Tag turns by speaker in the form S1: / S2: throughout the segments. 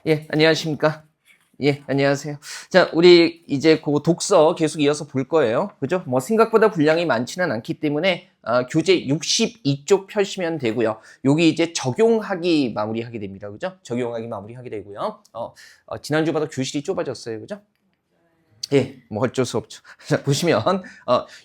S1: 예, 안녕하십니까? 예, 안녕하세요. 자, 우리 이제 그 독서 계속 이어서 볼 거예요. 그죠? 뭐 생각보다 분량이 많지는 않기 때문에 교재 62쪽 펴시면 되고요. 여기 이제 적용하기 마무리하게 됩니다. 그죠? 적용하기 마무리하게 되고요. 지난주보다 교실이 좁아졌어요. 그죠? 예, 뭐 어쩔 수 없죠. 자, 보시면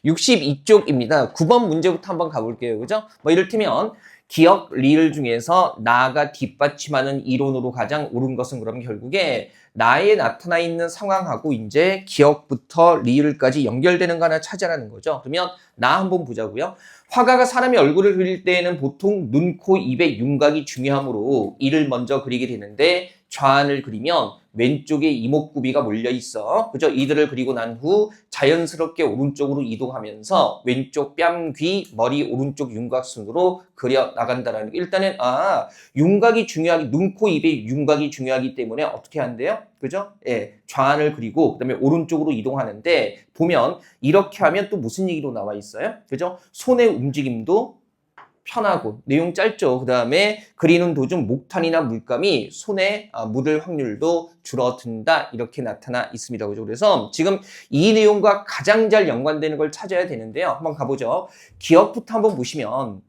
S1: 62쪽입니다. 9번 문제부터 한번 가볼게요. 그죠? 뭐 이를테면 기억 리을 중에서 나가 뒷받침하는 이론으로 가장 옳은 것은 그럼 결국에 나에 나타나 있는 상황하고 이제 기억부터 리을까지 연결되는 거 하나 찾아라는 거죠. 그러면 나 한번 보자고요. 화가가 사람의 얼굴을 그릴 때에는 보통 눈, 코, 입의 윤곽이 중요하므로 이를 먼저 그리게 되는데 좌안을 그리면 왼쪽에 이목구비가 몰려 있어. 그죠? 이들을 그리고 난 후 자연스럽게 오른쪽으로 이동하면서 왼쪽 뺨, 귀, 머리, 오른쪽 윤곽순으로 그려 나간다라는 거. 일단은 윤곽이 중요하기, 눈, 코, 입의 윤곽이 중요하기 때문에 어떻게 한대요? 그죠? 예, 좌안을 그리고 그다음에 오른쪽으로 이동하는데 보면 이렇게 하면 또 무슨 얘기로 나와 있어요? 그죠? 손의 움직임도 편하고 내용 짧죠. 그 다음에 그리는 도중 목탄이나 물감이 손에 묻을 확률도 줄어든다 이렇게 나타나 있습니다. 그죠? 그래서 지금 이 내용과 가장 잘 연관되는 걸 찾아야 되는데요. 한번 가보죠. 기억부터 한번 보시면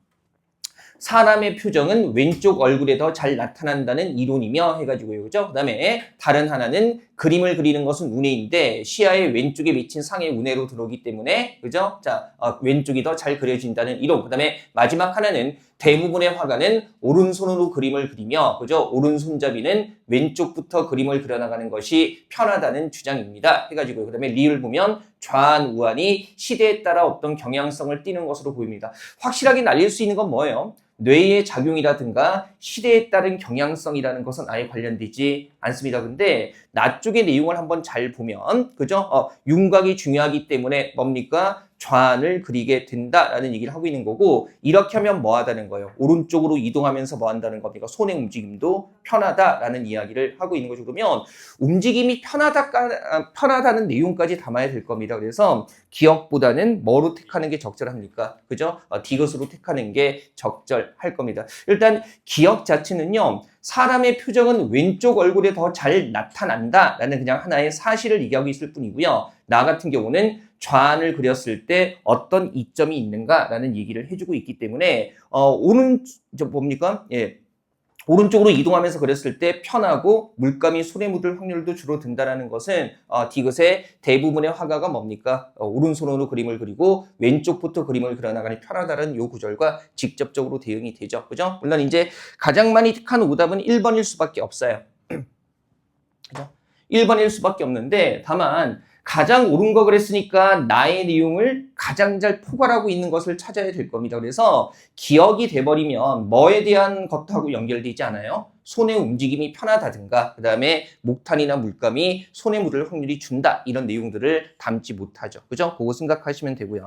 S1: 사람의 표정은 왼쪽 얼굴에 더 잘 나타난다는 이론이며 해가지고요. 그죠? 그 다음에 다른 하나는 그림을 그리는 것은 운해인데 시야의 왼쪽에 비친 상의 운해로 들어오기 때문에 그죠? 자, 왼쪽이 더 잘 그려진다는 이론. 그 다음에 마지막 하나는 대부분의 화가는 오른손으로 그림을 그리며 그죠? 오른손잡이는 왼쪽부터 그림을 그려나가는 것이 편하다는 주장입니다. 해가지고요. 그 다음에 리을 보면 좌안, 우안이 시대에 따라 어떤 경향성을 띠는 것으로 보입니다. 확실하게 날릴 수 있는 건 뭐예요? 뇌의 작용이라든가 시대에 따른 경향성이라는 것은 아예 관련되지 않습니다. 근데 나 쪽의 내용을 한번 잘 보면 그죠? 윤곽이 중요하기 때문에 뭡니까? 좌안을 그리게 된다라는 얘기를 하고 있는 거고 이렇게 하면 뭐 하다는 거예요? 오른쪽으로 이동하면서 뭐 한다는 겁니까? 손의 움직임도 편하다라는 이야기를 하고 있는 거죠. 그러면 움직임이 편하다는 내용까지 담아야 될 겁니다. 그래서 기억보다는 뭐로 택하는 게 적절합니까? 그죠? 디귿으로 택하는 게 적절할 겁니다. 일단 기억 자체는요. 사람의 표정은 왼쪽 얼굴에 더 잘 나타난다라는 그냥 하나의 사실을 얘기하고 있을 뿐이고요. 나 같은 경우는 좌안을 그렸을 때 어떤 이점이 있는가라는 얘기를 해주고 있기 때문에 오른쪽으로 이동하면서 그렸을 때 편하고 물감이 손에 묻을 확률도 줄어든다는 것은 디귿의 대부분의 화가가 뭡니까? 오른손으로 그림을 그리고 왼쪽부터 그림을 그려나가니 편하다는 요 구절과 직접적으로 대응이 되죠. 그죠? 물론 이제 가장 많이 택한 오답은 1번일 수밖에 없어요. 그죠? 1번일 수밖에 없는데 다만 가장 옳은 거 그랬으니까 나의 내용을 가장 잘 포괄하고 있는 것을 찾아야 될 겁니다. 그래서 기억이 돼버리면 뭐에 대한 것하고 연결되지 않아요? 손의 움직임이 편하다든가 그 다음에 목탄이나 물감이 손에 묻을 확률이 준다 이런 내용들을 담지 못하죠. 그죠? 그거 생각하시면 되고요.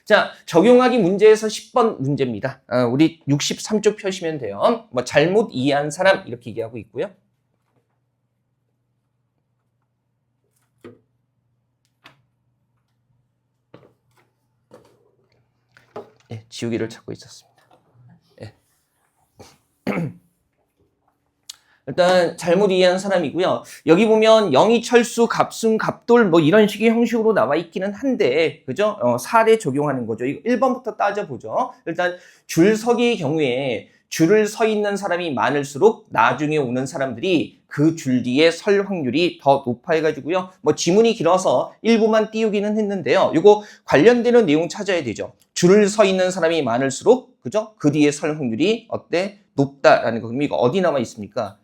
S1: 자, 적용하기 문제에서 10번 문제입니다. 우리 63쪽 펴시면 돼요. 뭐 잘못 이해한 사람 이렇게 얘기하고 있고요. 예, 지우개를 찾고 있었습니다. 예. 일단 잘못 이해한 사람이고요. 여기 보면 영희철수, 갑순, 갑돌 뭐 이런 식의 형식으로 나와 있기는 한데 그죠? 사례 적용하는 거죠. 이거 1번부터 따져보죠. 일단 줄서기의 경우에 줄을 서 있는 사람이 많을수록 나중에 오는 사람들이 그 줄 뒤에 설 확률이 더 높아 해가지고요. 뭐 지문이 길어서 일부만 띄우기는 했는데요. 이거 관련되는 내용 찾아야 되죠. 줄을 서 있는 사람이 많을수록 그죠? 그 뒤에 설 확률이 어때? 높다라는 거. 그럼 이거 어디 나와 있습니까?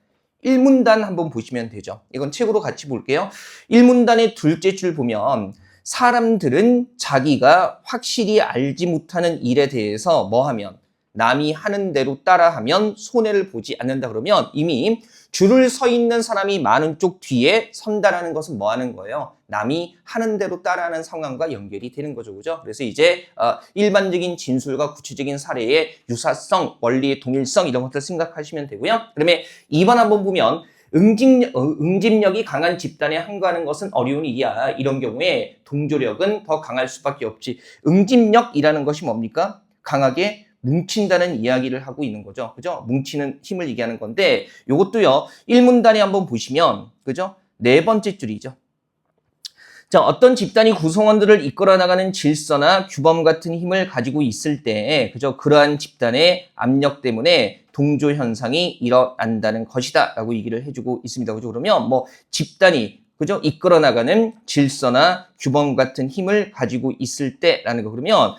S1: 1문단 한번 보시면 되죠. 이건 책으로 같이 볼게요. 1문단의 둘째 줄 보면 사람들은 자기가 확실히 알지 못하는 일에 대해서 뭐 하면 남이 하는 대로 따라하면 손해를 보지 않는다 그러면 이미 줄을 서 있는 사람이 많은 쪽 뒤에 선다라는 것은 뭐 하는 거예요? 남이 하는 대로 따라하는 상황과 연결이 되는 거죠. 그죠? 그래서 이제 일반적인 진술과 구체적인 사례의 유사성, 원리의 동일성 이런 것들 생각하시면 되고요. 그다음에 2번 한번 보면 응집력이 강한 집단에 항거하는 것은 어려운 일이야. 이런 경우에 동조력은 더 강할 수밖에 없지. 응집력이라는 것이 뭡니까? 강하게 뭉친다는 이야기를 하고 있는 거죠. 그죠? 뭉치는 힘을 얘기하는 건데 요것도요. 1문단에 한번 보시면 그죠? 네 번째 줄이죠. 자, 어떤 집단이 구성원들을 이끌어 나가는 질서나 규범 같은 힘을 가지고 있을 때, 그죠? 그러한 집단의 압력 때문에 동조 현상이 일어난다는 것이다. 라고 얘기를 해주고 있습니다. 그죠? 그러면 뭐 집단이, 그죠? 이끌어 나가는 질서나 규범 같은 힘을 가지고 있을 때라는 거. 그러면,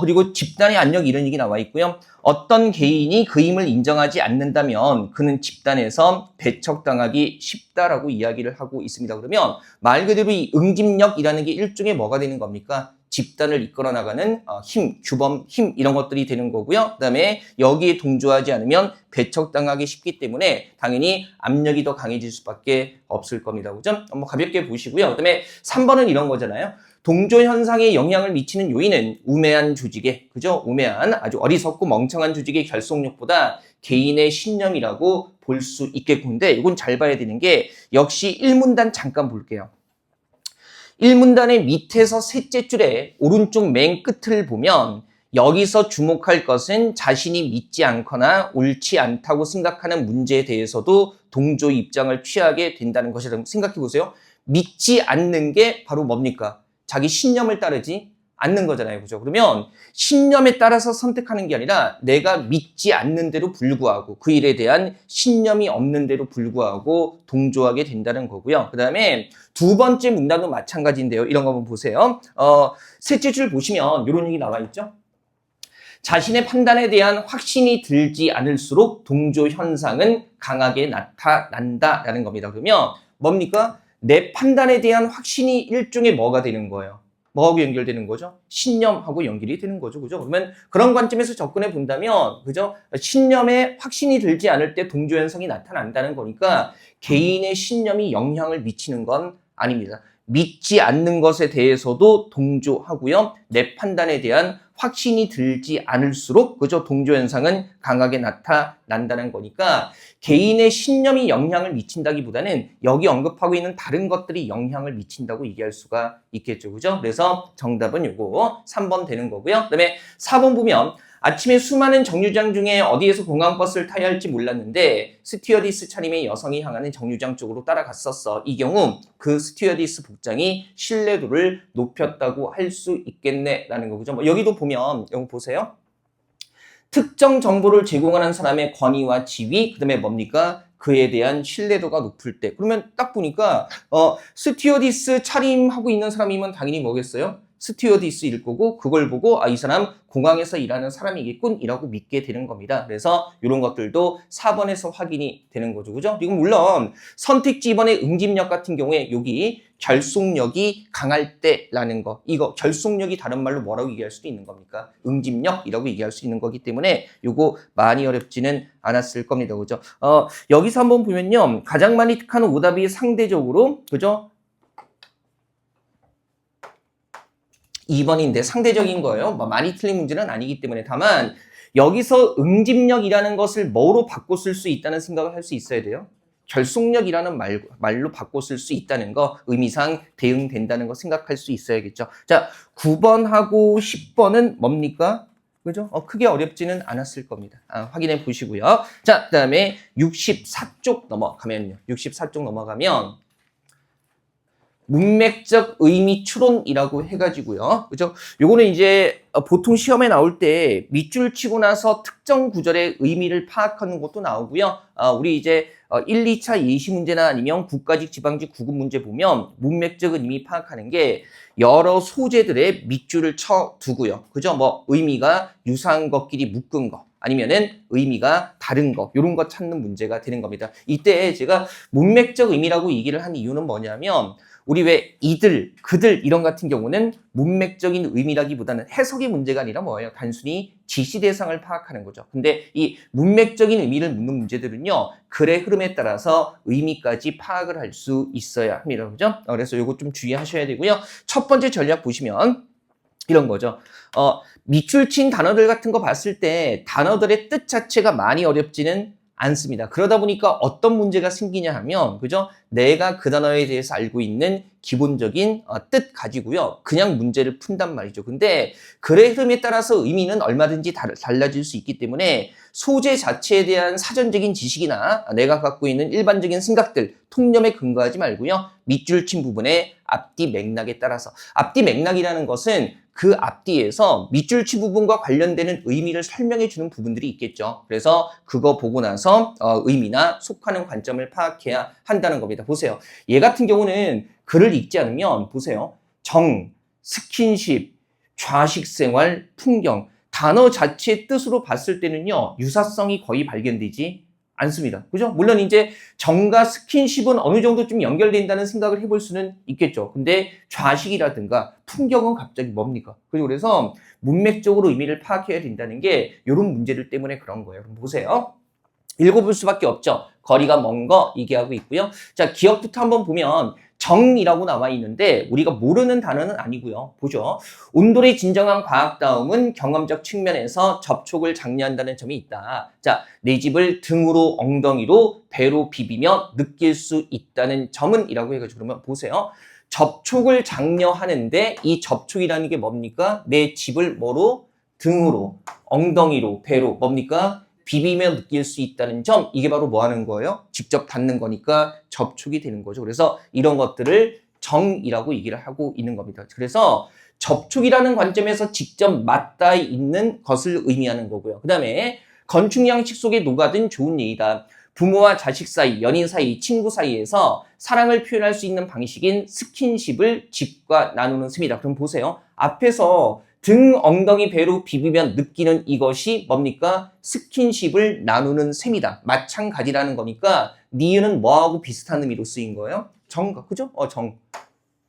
S1: 그리고 집단의 압력 이런 얘기 나와 있고요. 어떤 개인이 그 힘을 인정하지 않는다면 그는 집단에서 배척당하기 쉽다라고 이야기를 하고 있습니다. 그러면 말 그대로 이 응집력이라는 게 일종의 뭐가 되는 겁니까? 집단을 이끌어 나가는 힘, 규범, 힘 이런 것들이 되는 거고요. 그다음에 여기에 동조하지 않으면 배척당하기 쉽기 때문에 당연히 압력이 더 강해질 수밖에 없을 겁니다. 그죠? 한번 가볍게 보시고요. 그다음에 3번은 이런 거잖아요. 동조 현상에 영향을 미치는 요인은 우매한 조직의, 그죠? 우매한 아주 어리석고 멍청한 조직의 결속력보다 개인의 신념이라고 볼 수 있겠고, 근데 이건 잘 봐야 되는 게 역시 1문단 잠깐 볼게요. 1문단의 밑에서 셋째 줄에 오른쪽 맨 끝을 보면 여기서 주목할 것은 자신이 믿지 않거나 옳지 않다고 생각하는 문제에 대해서도 동조 입장을 취하게 된다는 것이라고 생각해 보세요. 믿지 않는 게 바로 뭡니까? 자기 신념을 따르지 않는 거잖아요. 그죠? 그러면 신념에 따라서 선택하는 게 아니라 내가 믿지 않는 데로 불구하고 그 일에 대한 신념이 없는 데로 불구하고 동조하게 된다는 거고요. 그 다음에 두 번째 문단도 마찬가지인데요. 이런 거 한번 보세요. 셋째 줄 보시면 이런 얘기 나와 있죠. 자신의 판단에 대한 확신이 들지 않을수록 동조 현상은 강하게 나타난다라는 겁니다. 그러면 뭡니까? 내 판단에 대한 확신이 일종의 뭐가 되는 거예요? 뭐하고 연결되는 거죠? 신념하고 연결이 되는 거죠. 그죠? 그러면 그런 관점에서 접근해 본다면, 그죠? 신념에 확신이 들지 않을 때 동조 현상이 나타난다는 거니까 개인의 신념이 영향을 미치는 건 아닙니다. 믿지 않는 것에 대해서도 동조하고요. 내 판단에 대한 확신이 들지 않을수록 그죠? 동조 현상은 강하게 나타난다는 거니까 개인의 신념이 영향을 미친다기보다는 여기 언급하고 있는 다른 것들이 영향을 미친다고 얘기할 수가 있겠죠. 그죠? 그래서 정답은 요거 3번 되는 거고요. 그다음에 4번 보면 아침에 수많은 정류장 중에 어디에서 공항버스를 타야 할지 몰랐는데 스튜어디스 차림의 여성이 향하는 정류장 쪽으로 따라갔었어. 이 경우 그 스튜어디스 복장이 신뢰도를 높였다고 할 수 있겠네라는 거죠. 뭐 여기도 보면 여기 보세요. 특정 정보를 제공하는 사람의 권위와 지위, 그다음에 뭡니까? 그에 대한 신뢰도가 높을 때. 그러면 딱 보니까 스튜어디스 차림하고 있는 사람이면 당연히 뭐겠어요? 스튜어디스일 거고 그걸 보고 이 사람 공항에서 일하는 사람이겠군 이라고 믿게 되는 겁니다. 그래서 이런 것들도 4번에서 확인이 되는 거죠. 그죠? 그리고 물론 선택지 2번의 응집력 같은 경우에 여기 결속력이 강할 때라는 거, 이거 결속력이 다른 말로 뭐라고 얘기할 수도 있는 겁니까? 응집력이라고 얘기할 수 있는 거기 때문에 이거 많이 어렵지는 않았을 겁니다. 그죠? 여기서 한번 보면요. 가장 많이 택하는 오답이 상대적으로, 그죠? 2번인데 상대적인 거예요. 많이 틀린 문제는 아니기 때문에. 다만 여기서 응집력이라는 것을 뭐로 바꿔 쓸 수 있다는 생각을 할 수 있어야 돼요. 결속력이라는 말로 바꿔 쓸 수 있다는 거, 의미상 대응된다는 거 생각할 수 있어야겠죠. 자, 9번하고 10번은 뭡니까? 그죠? 크게 어렵지는 않았을 겁니다. 확인해 보시고요. 자, 그 다음에 64쪽 넘어가면요. 64쪽 넘어가면 문맥적 의미 추론이라고 해가지고요. 그죠? 요거는 이제 보통 시험에 나올 때 밑줄 치고 나서 특정 구절의 의미를 파악하는 것도 나오고요. 우리 이제 1, 2차 예시 문제나 아니면 국가직, 지방직, 구급 문제 보면 문맥적 의미 파악하는 게 여러 소재들의 밑줄을 쳐 두고요. 그죠? 뭐 의미가 유사한 것끼리 묶은 거. 아니면은 의미가 다른 거, 이런 거 찾는 문제가 되는 겁니다. 이때 제가 문맥적 의미라고 얘기를 한 이유는 뭐냐면 우리 왜 이들, 그들 이런 같은 경우는 문맥적인 의미라기보다는 해석의 문제가 아니라 뭐예요? 단순히 지시 대상을 파악하는 거죠. 근데 이 문맥적인 의미를 묻는 문제들은요. 글의 흐름에 따라서 의미까지 파악을 할 수 있어야 합니다. 그죠? 그래서 이거 좀 주의하셔야 되고요. 첫 번째 전략 보시면 이런 거죠. 밑줄 친 단어들 같은 거 봤을 때 단어들의 뜻 자체가 많이 어렵지는 않습니다. 그러다 보니까 어떤 문제가 생기냐 하면, 그죠? 내가 그 단어에 대해서 알고 있는 기본적인 뜻 가지고요. 그냥 문제를 푼단 말이죠. 근데 글의 흐름에 따라서 의미는 얼마든지 달라질 수 있기 때문에 소재 자체에 대한 사전적인 지식이나 내가 갖고 있는 일반적인 생각들, 통념에 근거하지 말고요. 밑줄 친 부분의 앞뒤 맥락에 따라서. 앞뒤 맥락이라는 것은 그 앞뒤에서 밑줄 친 부분과 관련되는 의미를 설명해 주는 부분들이 있겠죠. 그래서 그거 보고 나서 의미나 속하는 관점을 파악해야 한다는 겁니다. 보세요. 얘 같은 경우는 글을 읽지 않으면 보세요. 정, 스킨십, 좌식생활, 풍경 단어 자체의 뜻으로 봤을 때는요. 유사성이 거의 발견되지 않습니다. 그죠? 물론 이제 정과 스킨십은 어느 정도 좀 연결된다는 생각을 해볼 수는 있겠죠. 근데 좌식이라든가 풍경은 갑자기 뭡니까? 그래서 문맥적으로 의미를 파악해야 된다는 게 이런 문제들 때문에 그런 거예요. 그럼 보세요. 읽어볼 수밖에 없죠. 거리가 먼 거 얘기하고 있고요. 자, 기억부터 한번 보면 정이라고 나와 있는데 우리가 모르는 단어는 아니고요. 보죠. 온돌의 진정한 과학다움은 경험적 측면에서 접촉을 장려한다는 점이 있다. 자, 내 집을 등으로 엉덩이로 배로 비비며 느낄 수 있다는 점은 이라고 해가지고 그러면 보세요. 접촉을 장려하는데 이 접촉이라는 게 뭡니까? 내 집을 뭐로? 등으로, 엉덩이로, 배로 뭡니까? 비비며 느낄 수 있다는 점, 이게 바로 뭐 하는 거예요? 직접 닿는 거니까 접촉이 되는 거죠. 그래서 이런 것들을 정이라고 얘기를 하고 있는 겁니다. 그래서 접촉이라는 관점에서 직접 맞닿아 있는 것을 의미하는 거고요. 그 다음에 건축 양식 속에 녹아든 좋은 예의다. 부모와 자식 사이, 연인 사이, 친구 사이에서 사랑을 표현할 수 있는 방식인 스킨십을 집과 나누는 셈이다. 그럼 보세요. 앞에서 등, 엉덩이, 배로 비비면 느끼는 이것이 뭡니까? 스킨십을 나누는 셈이다. 마찬가지라는 거니까 니은은 뭐하고 비슷한 의미로 쓰인 거예요? 정가, 그죠? 정.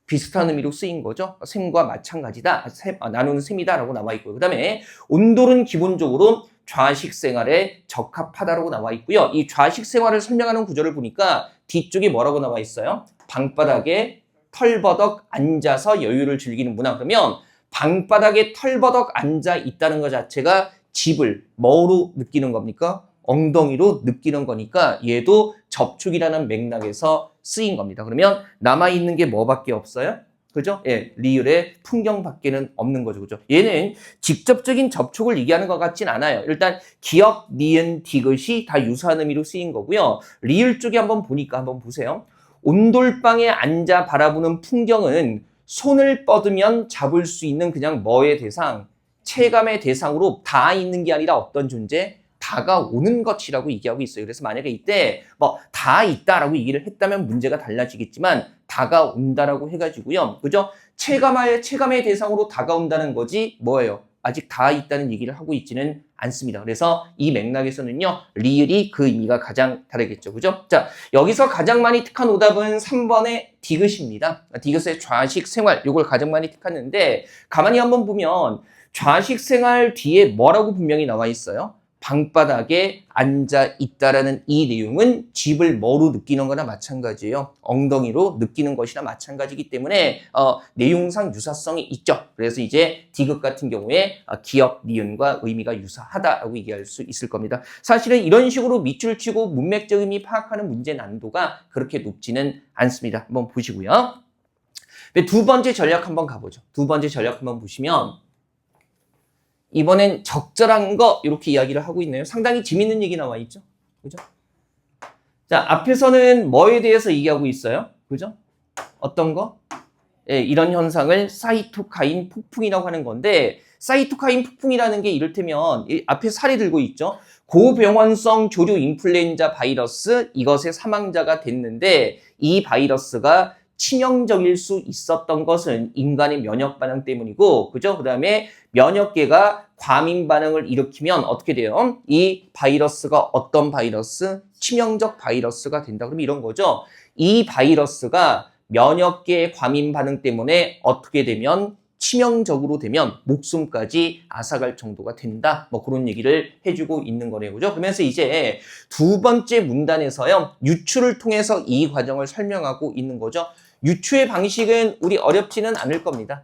S1: 비슷한 의미로 쓰인 거죠. 셈과 마찬가지다. 나누는 셈이다라고 나와 있고요. 그 다음에 온돌은 기본적으로 좌식 생활에 적합하다라고 나와 있고요. 이 좌식 생활을 설명하는 구조를 보니까 뒤쪽에 뭐라고 나와 있어요? 방바닥에 털버덕 앉아서 여유를 즐기는 문화. 그러면 방바닥에 털버덕 앉아 있다는 것 자체가 집을 뭐로 느끼는 겁니까? 엉덩이로 느끼는 거니까 얘도 접촉이라는 맥락에서 쓰인 겁니다. 그러면 남아있는 게 뭐밖에 없어요? 그죠? 예, 리을의 풍경밖에는 없는 거죠. 그죠? 얘는 직접적인 접촉을 얘기하는 것 같진 않아요. 일단 기역, 니은, 디귿이 다 유사한 의미로 쓰인 거고요. 리을 쪽에 한번 보니까 한번 보세요. 온돌방에 앉아 바라보는 풍경은 손을 뻗으면 잡을 수 있는 그냥 뭐의 대상, 체감의 대상으로 닿아 있는 게 아니라 어떤 존재? 다가오는 것이라고 얘기하고 있어요. 그래서 만약에 이때 닿아 있다라고 얘기를 했다면 문제가 달라지겠지만 다가온다라고 해가지고요. 그죠? 체감의 대상으로 다가온다는 거지 뭐예요? 아직 닿아 있다는 얘기를 하고 있지는 않습니다. 그래서 이 맥락에서는요. 리을이 그 의미가 가장 다르겠죠. 그죠? 자, 여기서 가장 많이 택한 오답은 3번의 디귿입니다. 디귿의 좌식 생활, 이걸 가장 많이 택했는데 가만히 한번 보면 좌식 생활 뒤에 뭐라고 분명히 나와 있어요? 방바닥에 앉아 있다라는 이 내용은 집을 뭐로 느끼는 거나 마찬가지예요. 엉덩이로 느끼는 것이나 마찬가지이기 때문에 내용상 유사성이 있죠. 그래서 이제 디귿 같은 경우에 기역, 니은과 의미가 유사하다라고 얘기할 수 있을 겁니다. 사실은 이런 식으로 밑줄 치고 문맥적 의미 파악하는 문제 난도가 그렇게 높지는 않습니다. 한번 보시고요. 두 번째 전략 한번 가보죠. 두 번째 전략 한번 보시면 이번엔 적절한 거 이렇게 이야기를 하고 있네요. 상당히 재밌는 얘기 나와 있죠. 그죠? 자, 앞에서는 뭐에 대해서 얘기하고 있어요? 그죠? 어떤 거? 예, 이런 현상을 사이토카인 폭풍이라고 하는 건데 사이토카인 폭풍이라는 게 이를테면 앞에 사례 들고 있죠. 고병원성 조류 인플루엔자 바이러스 이것의 사망자가 됐는데 이 바이러스가 치명적일 수 있었던 것은 인간의 면역 반응 때문이고, 그죠? 그 다음에 면역계가 과민 반응을 일으키면 어떻게 돼요? 이 바이러스가 어떤 바이러스? 치명적 바이러스가 된다. 그럼 이런 거죠. 이 바이러스가 면역계의 과민 반응 때문에 어떻게 되면 치명적으로 되면 목숨까지 앗아갈 정도가 된다. 뭐 그런 얘기를 해주고 있는 거네요. 그죠? 그러면서 이제 두 번째 문단에서요. 유추를 통해서 이 과정을 설명하고 있는 거죠. 유추의 방식은 우리 어렵지는 않을 겁니다.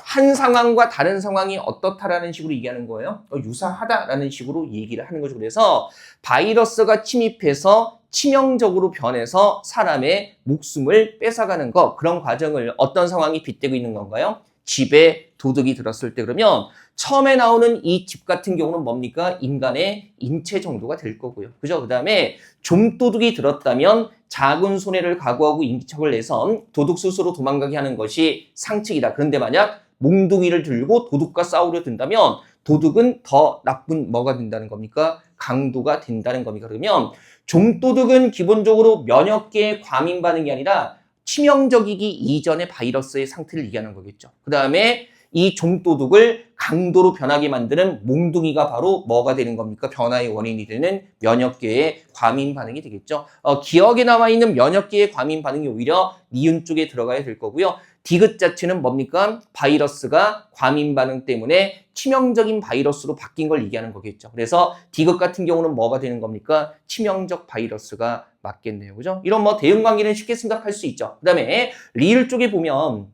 S1: 한 상황과 다른 상황이 어떻다라는 식으로 얘기하는 거예요. 유사하다라는 식으로 얘기를 하는 거죠. 그래서 바이러스가 침입해서 치명적으로 변해서 사람의 목숨을 뺏어가는 거, 그런 과정을 어떤 상황이 빗대고 있는 건가요? 집에 도둑이 들었을 때 그러면 처음에 나오는 이 집 같은 경우는 뭡니까? 인간의 인체 정도가 될 거고요. 그죠? 그 다음에 좀도둑이 들었다면 작은 손해를 각오하고 인척을 내서 도둑 스스로 도망가게 하는 것이 상책이다. 그런데 만약 몽둥이를 들고 도둑과 싸우려 든다면 도둑은 더 나쁜 뭐가 된다는 겁니까? 강도가 된다는 겁니까? 그러면 좀도둑은 기본적으로 면역계의 과민 반응이 아니라 치명적이기 이전의 바이러스의 상태를 얘기하는 거겠죠. 그 다음에 이 좀도둑을 강도로 변하게 만드는 몽둥이가 바로 뭐가 되는 겁니까? 변화의 원인이 되는 면역계의 과민 반응이 되겠죠. 기억에 남아 있는 면역계의 과민 반응이 오히려 니은 쪽에 들어가야 될 거고요. 디귿 자체는 뭡니까? 바이러스가 과민 반응 때문에 치명적인 바이러스로 바뀐 걸 얘기하는 거겠죠. 그래서 디귿 같은 경우는 뭐가 되는 겁니까? 치명적 바이러스가 맞겠네요. 그죠? 이런 뭐 대응 관계는 쉽게 생각할 수 있죠. 그 다음에 리을 쪽에 보면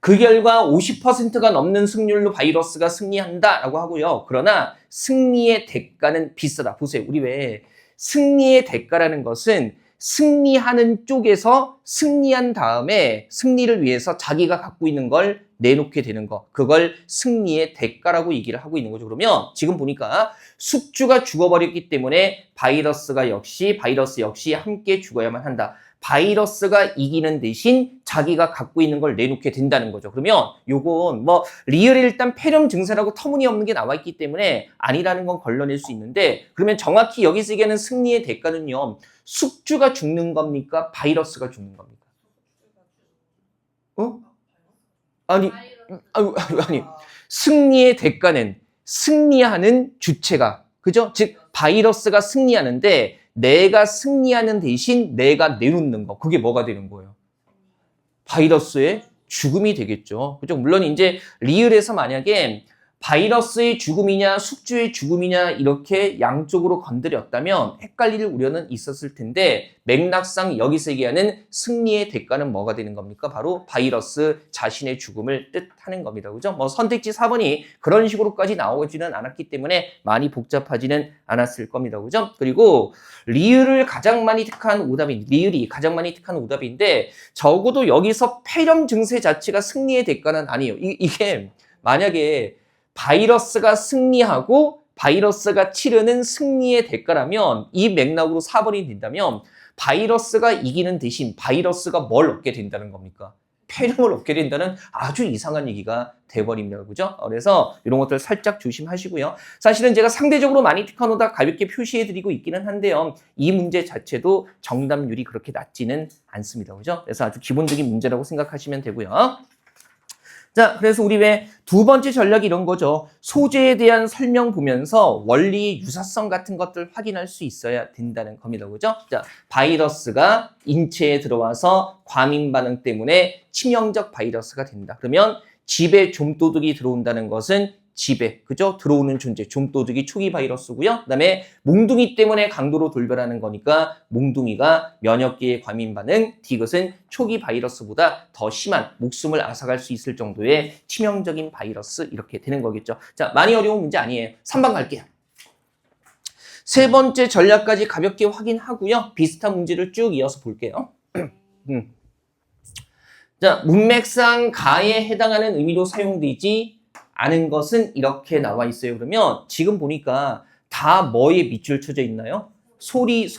S1: 그 결과 50%가 넘는 승률로 바이러스가 승리한다라고 하고요. 그러나 승리의 대가는 비싸다. 보세요. 우리 왜 승리의 대가라는 것은 승리하는 쪽에서 승리한 다음에 승리를 위해서 자기가 갖고 있는 걸 내놓게 되는 거. 그걸 승리의 대가라고 얘기를 하고 있는 거죠. 그러면 지금 보니까 숙주가 죽어버렸기 때문에 바이러스 역시 함께 죽어야만 한다. 바이러스가 이기는 대신 자기가 갖고 있는 걸 내놓게 된다는 거죠. 그러면 요건 뭐 리얼이 일단 폐렴 증세라고 터무니없는 게 나와 있기 때문에 아니라는 건 걸러낼 수 있는데 그러면 정확히 여기서 얘기하는 승리의 대가는요. 숙주가 죽는 겁니까? 바이러스가 죽는 겁니까? 아니, 아니. 승리의 대가는 승리하는 주체가, 그죠? 즉 바이러스가 승리하는데 내가 승리하는 대신 내가 내놓는 거. 그게 뭐가 되는 거예요? 바이러스의 죽음이 되겠죠. 그죠? 물론 이제 리을에서 만약에 바이러스의 죽음이냐 숙주의 죽음이냐 이렇게 양쪽으로 건드렸다면 헷갈릴 우려는 있었을 텐데 맥락상 여기서 얘기하는 승리의 대가는 뭐가 되는 겁니까? 바로 바이러스 자신의 죽음을 뜻하는 겁니다. 그죠? 뭐 선택지 4번이 그런 식으로까지 나오지는 않았기 때문에 많이 복잡하지는 않았을 겁니다. 그죠? 그리고 리을이 가장 많이 택한 오답인데 적어도 여기서 폐렴 증세 자체가 승리의 대가는 아니에요. 이게 만약에 바이러스가 승리하고 바이러스가 치르는 승리의 대가라면 이 맥락으로 4번이 된다면 바이러스가 이기는 대신 바이러스가 뭘 얻게 된다는 겁니까? 폐렴을 얻게 된다는 아주 이상한 얘기가 돼버립니다. 그죠? 그래서 이런 것들 살짝 조심하시고요. 사실은 제가 상대적으로 많이 택한 오다 가볍게 표시해드리고 있기는 한데요. 이 문제 자체도 정답률이 그렇게 낮지는 않습니다. 그죠? 그래서 아주 기본적인 문제라고 생각하시면 되고요. 자, 그래서 우리 왜 두 번째 전략이 이런 거죠. 소재에 대한 설명 보면서 원리의 유사성 같은 것들 확인할 수 있어야 된다는 겁니다. 그죠? 자, 바이러스가 인체에 들어와서 과민 반응 때문에 치명적 바이러스가 된다. 그러면 집에 좀도둑이 들어온다는 것은 집에, 그죠? 들어오는 존재, 좀도둑이 초기 바이러스고요. 그 다음에 몽둥이 때문에 강도로 돌변하는 거니까 몽둥이가 면역계의 과민 반응, 디귿은 초기 바이러스보다 더 심한 목숨을 앗아갈 수 있을 정도의 치명적인 바이러스 이렇게 되는 거겠죠. 자, 많이 어려운 문제 아니에요. 3번 갈게요. 세 번째 전략까지 가볍게 확인하고요. 비슷한 문제를 쭉 이어서 볼게요. 자, 문맥상 가에 해당하는 의미로 사용되지 않은 것은 이렇게 나와 있어요. 그러면 지금 보니까 다 뭐에 밑줄 쳐져 있나요? 소리의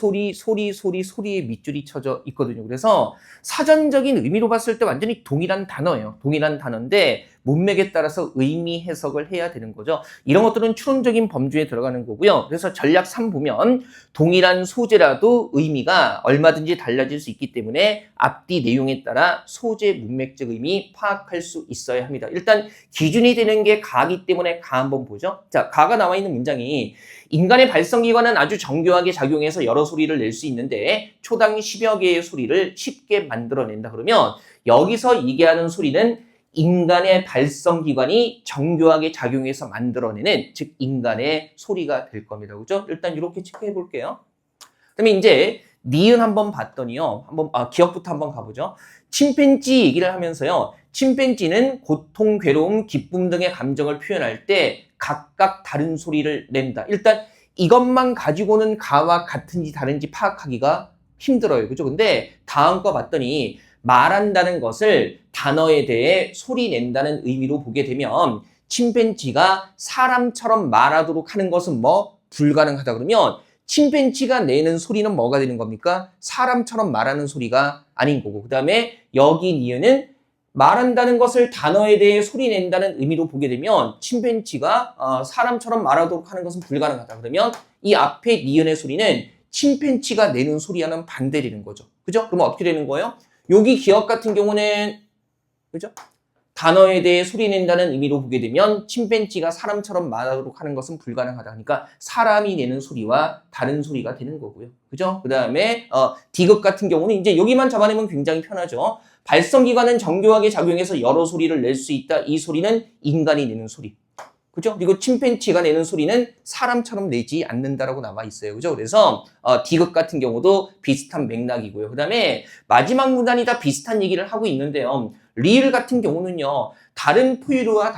S1: 밑줄이 쳐져 있거든요. 그래서 사전적인 의미로 봤을 때 완전히 동일한 단어예요. 동일한 단어인데 문맥에 따라서 의미 해석을 해야 되는 거죠. 이런 것들은 추론적인 범주에 들어가는 거고요. 그래서 전략 3 보면 동일한 소재라도 의미가 얼마든지 달라질 수 있기 때문에 앞뒤 내용에 따라 소재 문맥적 의미 파악할 수 있어야 합니다. 일단 기준이 되는 게 가기 때문에 가 한번 보죠. 자, 가가 나와 있는 문장이 인간의 발성기관은 아주 정교하게 작용해서 여러 소리를 낼 수 있는데 초당 10여 개의 소리를 쉽게 만들어낸다. 그러면 여기서 얘기하는 소리는 인간의 발성기관이 정교하게 작용해서 만들어내는 즉 인간의 소리가 될 겁니다. 그죠? 일단 이렇게 체크해 볼게요. 그다음에 이제 니은 한번 봤더니요. 기억부터 한번 가보죠. 침팬지 얘기를 하면서요. 침팬지는 고통, 괴로움, 기쁨 등의 감정을 표현할 때 각각 다른 소리를 낸다. 일단 이것만 가지고는 가와 같은지 다른지 파악하기가 힘들어요. 그죠? 근데 다음 거 봤더니 말한다는 것을 단어에 대해 소리 낸다는 의미로 보게 되면 침팬지가 사람처럼 말하도록 하는 것은 뭐 불가능하다 그러면 침팬지가 내는 소리는 뭐가 되는 겁니까? 사람처럼 말하는 소리가 아닌 거고 그 다음에 여기 니은은 말한다는 것을 단어에 대해 소리 낸다는 의미로 보게 되면 침팬지가 사람처럼 말하도록 하는 것은 불가능하다. 그러면 이 앞에 니은의 소리는 침팬지가 내는 소리와는 반대되는 거죠. 그죠? 그러면 어떻게 되는 거예요? 여기 기억 같은 경우는 그죠? 단어에 대해 소리 낸다는 의미로 보게 되면 침팬지가 사람처럼 말하도록 하는 것은 불가능하다. 그러니까 사람이 내는 소리와 다른 소리가 되는 거고요. 그죠? 그 다음에 디귿 같은 경우는 이제 여기만 잡아내면 굉장히 편하죠. 발성기관은 정교하게 작용해서 여러 소리를 낼 수 있다. 이 소리는 인간이 내는 소리. 그죠? 그리고 침팬지가 내는 소리는 사람처럼 내지 않는다라고 나와 있어요. 그죠? 그래서 디귿 같은 경우도 비슷한 맥락이고요. 그 다음에 마지막 문단이 다 비슷한 얘기를 하고 있는데요. 리을 같은 경우는요. 다른 포유류와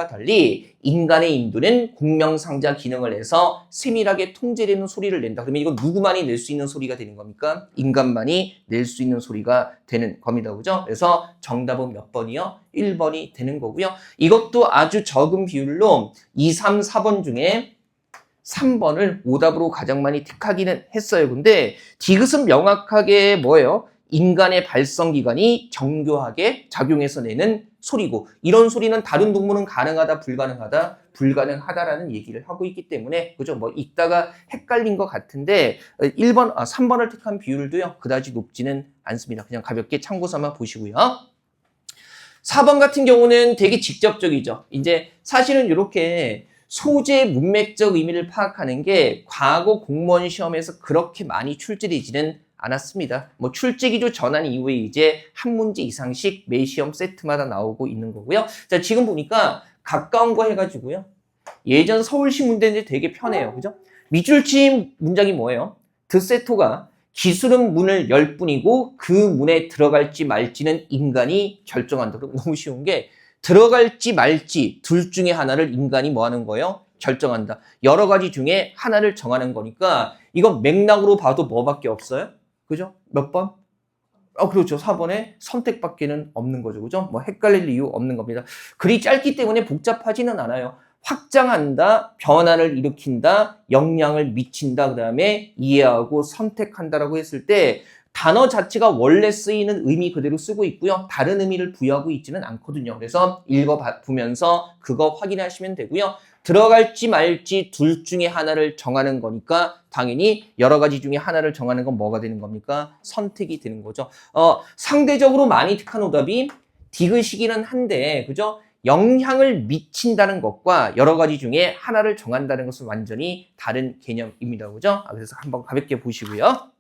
S1: 달리 인간의 인두는 공명상자 기능을 해서 세밀하게 통제되는 소리를 낸다. 그러면 이건 누구만이 낼 수 있는 소리가 되는 겁니까? 인간만이 낼 수 있는 소리가 되는 겁니다. 그죠? 그래서 정답은 몇 번이요? 1번이 되는 거고요. 이것도 아주 적은 비율로 2, 3, 4번 중에 3번을 오답으로 가장 많이 택하기는 했어요. 근데 디귿은 명확하게 뭐예요? 인간의 발성기관이 정교하게 작용해서 내는 소리고 이런 소리는 다른 동물은 가능하다, 불가능하다, 불가능하다라는 얘기를 하고 있기 때문에 그죠? 뭐 읽다가 헷갈린 것 같은데 3번을 택한 비율도요. 그다지 높지는 않습니다. 그냥 가볍게 참고 삼아 보시고요. 4번 같은 경우는 되게 직접적이죠. 이제 사실은 이렇게 소재 문맥적 의미를 파악하는 게 과거 공무원 시험에서 그렇게 많이 출제되지는 않았습니다. 뭐 출제기조 전환 이후에 이제 한 문제 이상씩 매 시험 세트마다 나오고 있는 거고요. 자, 지금 보니까 가까운 거 해가지고요. 예전 서울시 문제인데 되게 편해요. 그죠? 밑줄치 문장이 뭐예요? 드세토가 기술은 문을 열 뿐이고 그 문에 들어갈지 말지는 인간이 결정한다. 그럼 너무 쉬운 게 들어갈지 말지 둘 중에 하나를 인간이 뭐 하는 거예요? 결정한다. 여러 가지 중에 하나를 정하는 거니까 이건 맥락으로 봐도 뭐밖에 없어요? 그죠? 몇 번? 그렇죠. 4번에 선택밖에는 없는 거죠. 그죠? 뭐 헷갈릴 이유 없는 겁니다. 글이 짧기 때문에 복잡하지는 않아요. 확장한다, 변화를 일으킨다, 영향을 미친다, 그 다음에 이해하고 선택한다라고 했을 때 단어 자체가 원래 쓰이는 의미 그대로 쓰고 있고요. 다른 의미를 부여하고 있지는 않거든요. 그래서 읽어보면서 그거 확인하시면 되고요. 들어갈지 말지 둘 중에 하나를 정하는 거니까 당연히 여러 가지 중에 하나를 정하는 건 뭐가 되는 겁니까? 선택이 되는 거죠. 상대적으로 많이 택한 오답이 디귿이기는 한데, 그죠? 영향을 미친다는 것과 여러 가지 중에 하나를 정한다는 것은 완전히 다른 개념입니다. 그죠? 그래서 한번 가볍게 보시고요.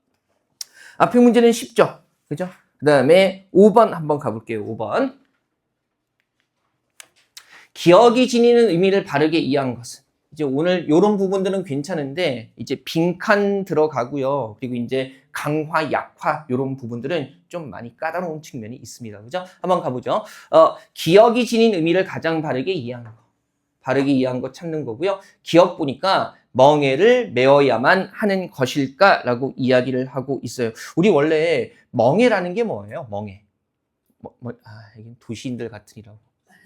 S1: 앞에 문제는 쉽죠? 그죠? 그 다음에 5번 한번 가볼게요. 5번. 기억이 지니는 의미를 바르게 이해한 것은. 이제 오늘 이런 부분들은 괜찮은데 이제 빈칸 들어가고요. 그리고 이제 강화, 약화 이런 부분들은 좀 많이 까다로운 측면이 있습니다. 그죠? 한번 가보죠. 기억이 지닌 의미를 가장 바르게 이해하는 거. 바르게 이해한 거 찾는 거고요. 기억 보니까 멍해를 메어야만 하는 것일까라고 이야기를 하고 있어요. 우리 원래 멍해라는 게 뭐예요? 멍해. 이게 도시인들 같으니라고.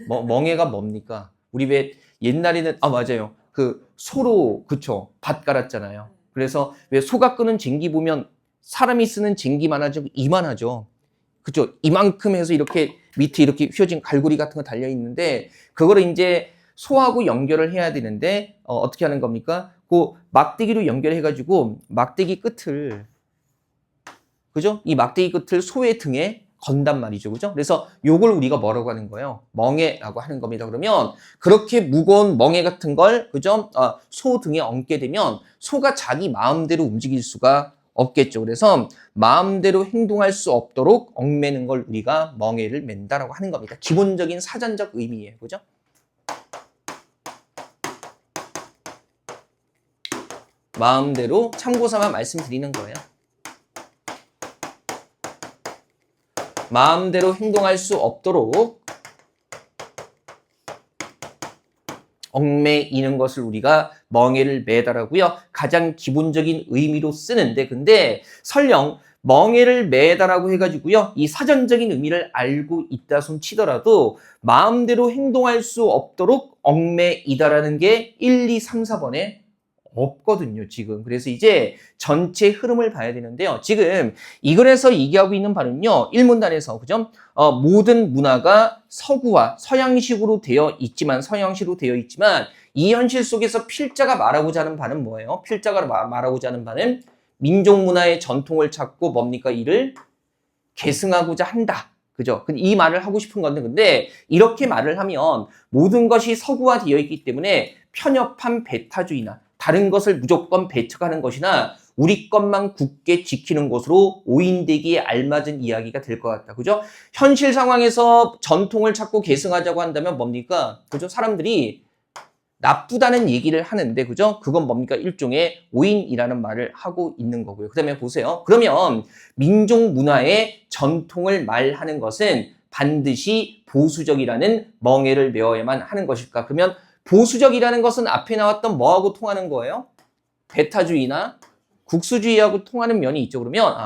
S1: 멍해가 뭡니까? 우리 왜 옛날에는 맞아요. 그 소로 그쵸 밭 갈았잖아요. 그래서 왜 소가 끄는 쟁기 보면 사람이 쓰는 쟁기만 하죠. 이만하죠. 그쵸? 이만큼 해서 이렇게 밑에 이렇게 휘어진 갈고리 같은 거 달려 있는데 그거를 이제 소하고 연결을 해야 되는데 어떻게 하는 겁니까? 그 막대기로 연결해 가지고 막대기 끝을 그죠? 이 막대기 끝을 소의 등에 건단 말이죠. 그죠? 그래서 요걸 우리가 뭐라고 하는 거예요? 멍해라고 하는 겁니다. 그러면 그렇게 무거운 멍해 같은 걸 그죠? 소 등에 얹게 되면 소가 자기 마음대로 움직일 수가 없겠죠. 그래서 마음대로 행동할 수 없도록 얽매는 걸 우리가 멍해를 맨다라고 하는 겁니다. 기본적인 사전적 의미예요. 그죠? 마음대로 참고 삼아 말씀드리는 거예요. 마음대로 행동할 수 없도록 얽매이는 것을 우리가 멍에를 매다라고요. 가장 기본적인 의미로 쓰는데, 근데 설령 멍에를 매다라고 해가지고요, 이 사전적인 의미를 알고 있다 손 치더라도 마음대로 행동할 수 없도록 얽매이다라는 게 1, 2, 3, 4번에 없거든요, 지금. 그래서 이제 전체 흐름을 봐야 되는데요. 지금 이 글에서 얘기하고 있는 바는요, 1문단에서, 그죠? 모든 문화가 서구와 서양식으로 되어 있지만, 이 현실 속에서 필자가 말하고자 하는 바는 뭐예요? 필자가 말하고자 하는 바는 민족 문화의 전통을 찾고 뭡니까? 이를 계승하고자 한다. 그죠? 이 말을 하고 싶은 건데, 근데 이렇게 말을 하면 모든 것이 서구화되어 있기 때문에 편협한 배타주의나 다른 것을 무조건 배척하는 것이나 우리 것만 굳게 지키는 것으로 오인되기에 알맞은 이야기가 될 것 같다. 그죠? 현실 상황에서 전통을 찾고 계승하자고 한다면 뭡니까? 그죠? 사람들이 나쁘다는 얘기를 하는데, 그죠? 그건 뭡니까? 일종의 오인이라는 말을 하고 있는 거고요. 그 다음에 보세요. 그러면 민족 문화의 전통을 말하는 것은 반드시 보수적이라는 멍에를 메어야만 하는 것일까? 그러면 보수적이라는 것은 앞에 나왔던 뭐하고 통하는 거예요? 배타주의나 국수주의하고 통하는 면이 있죠. 그러면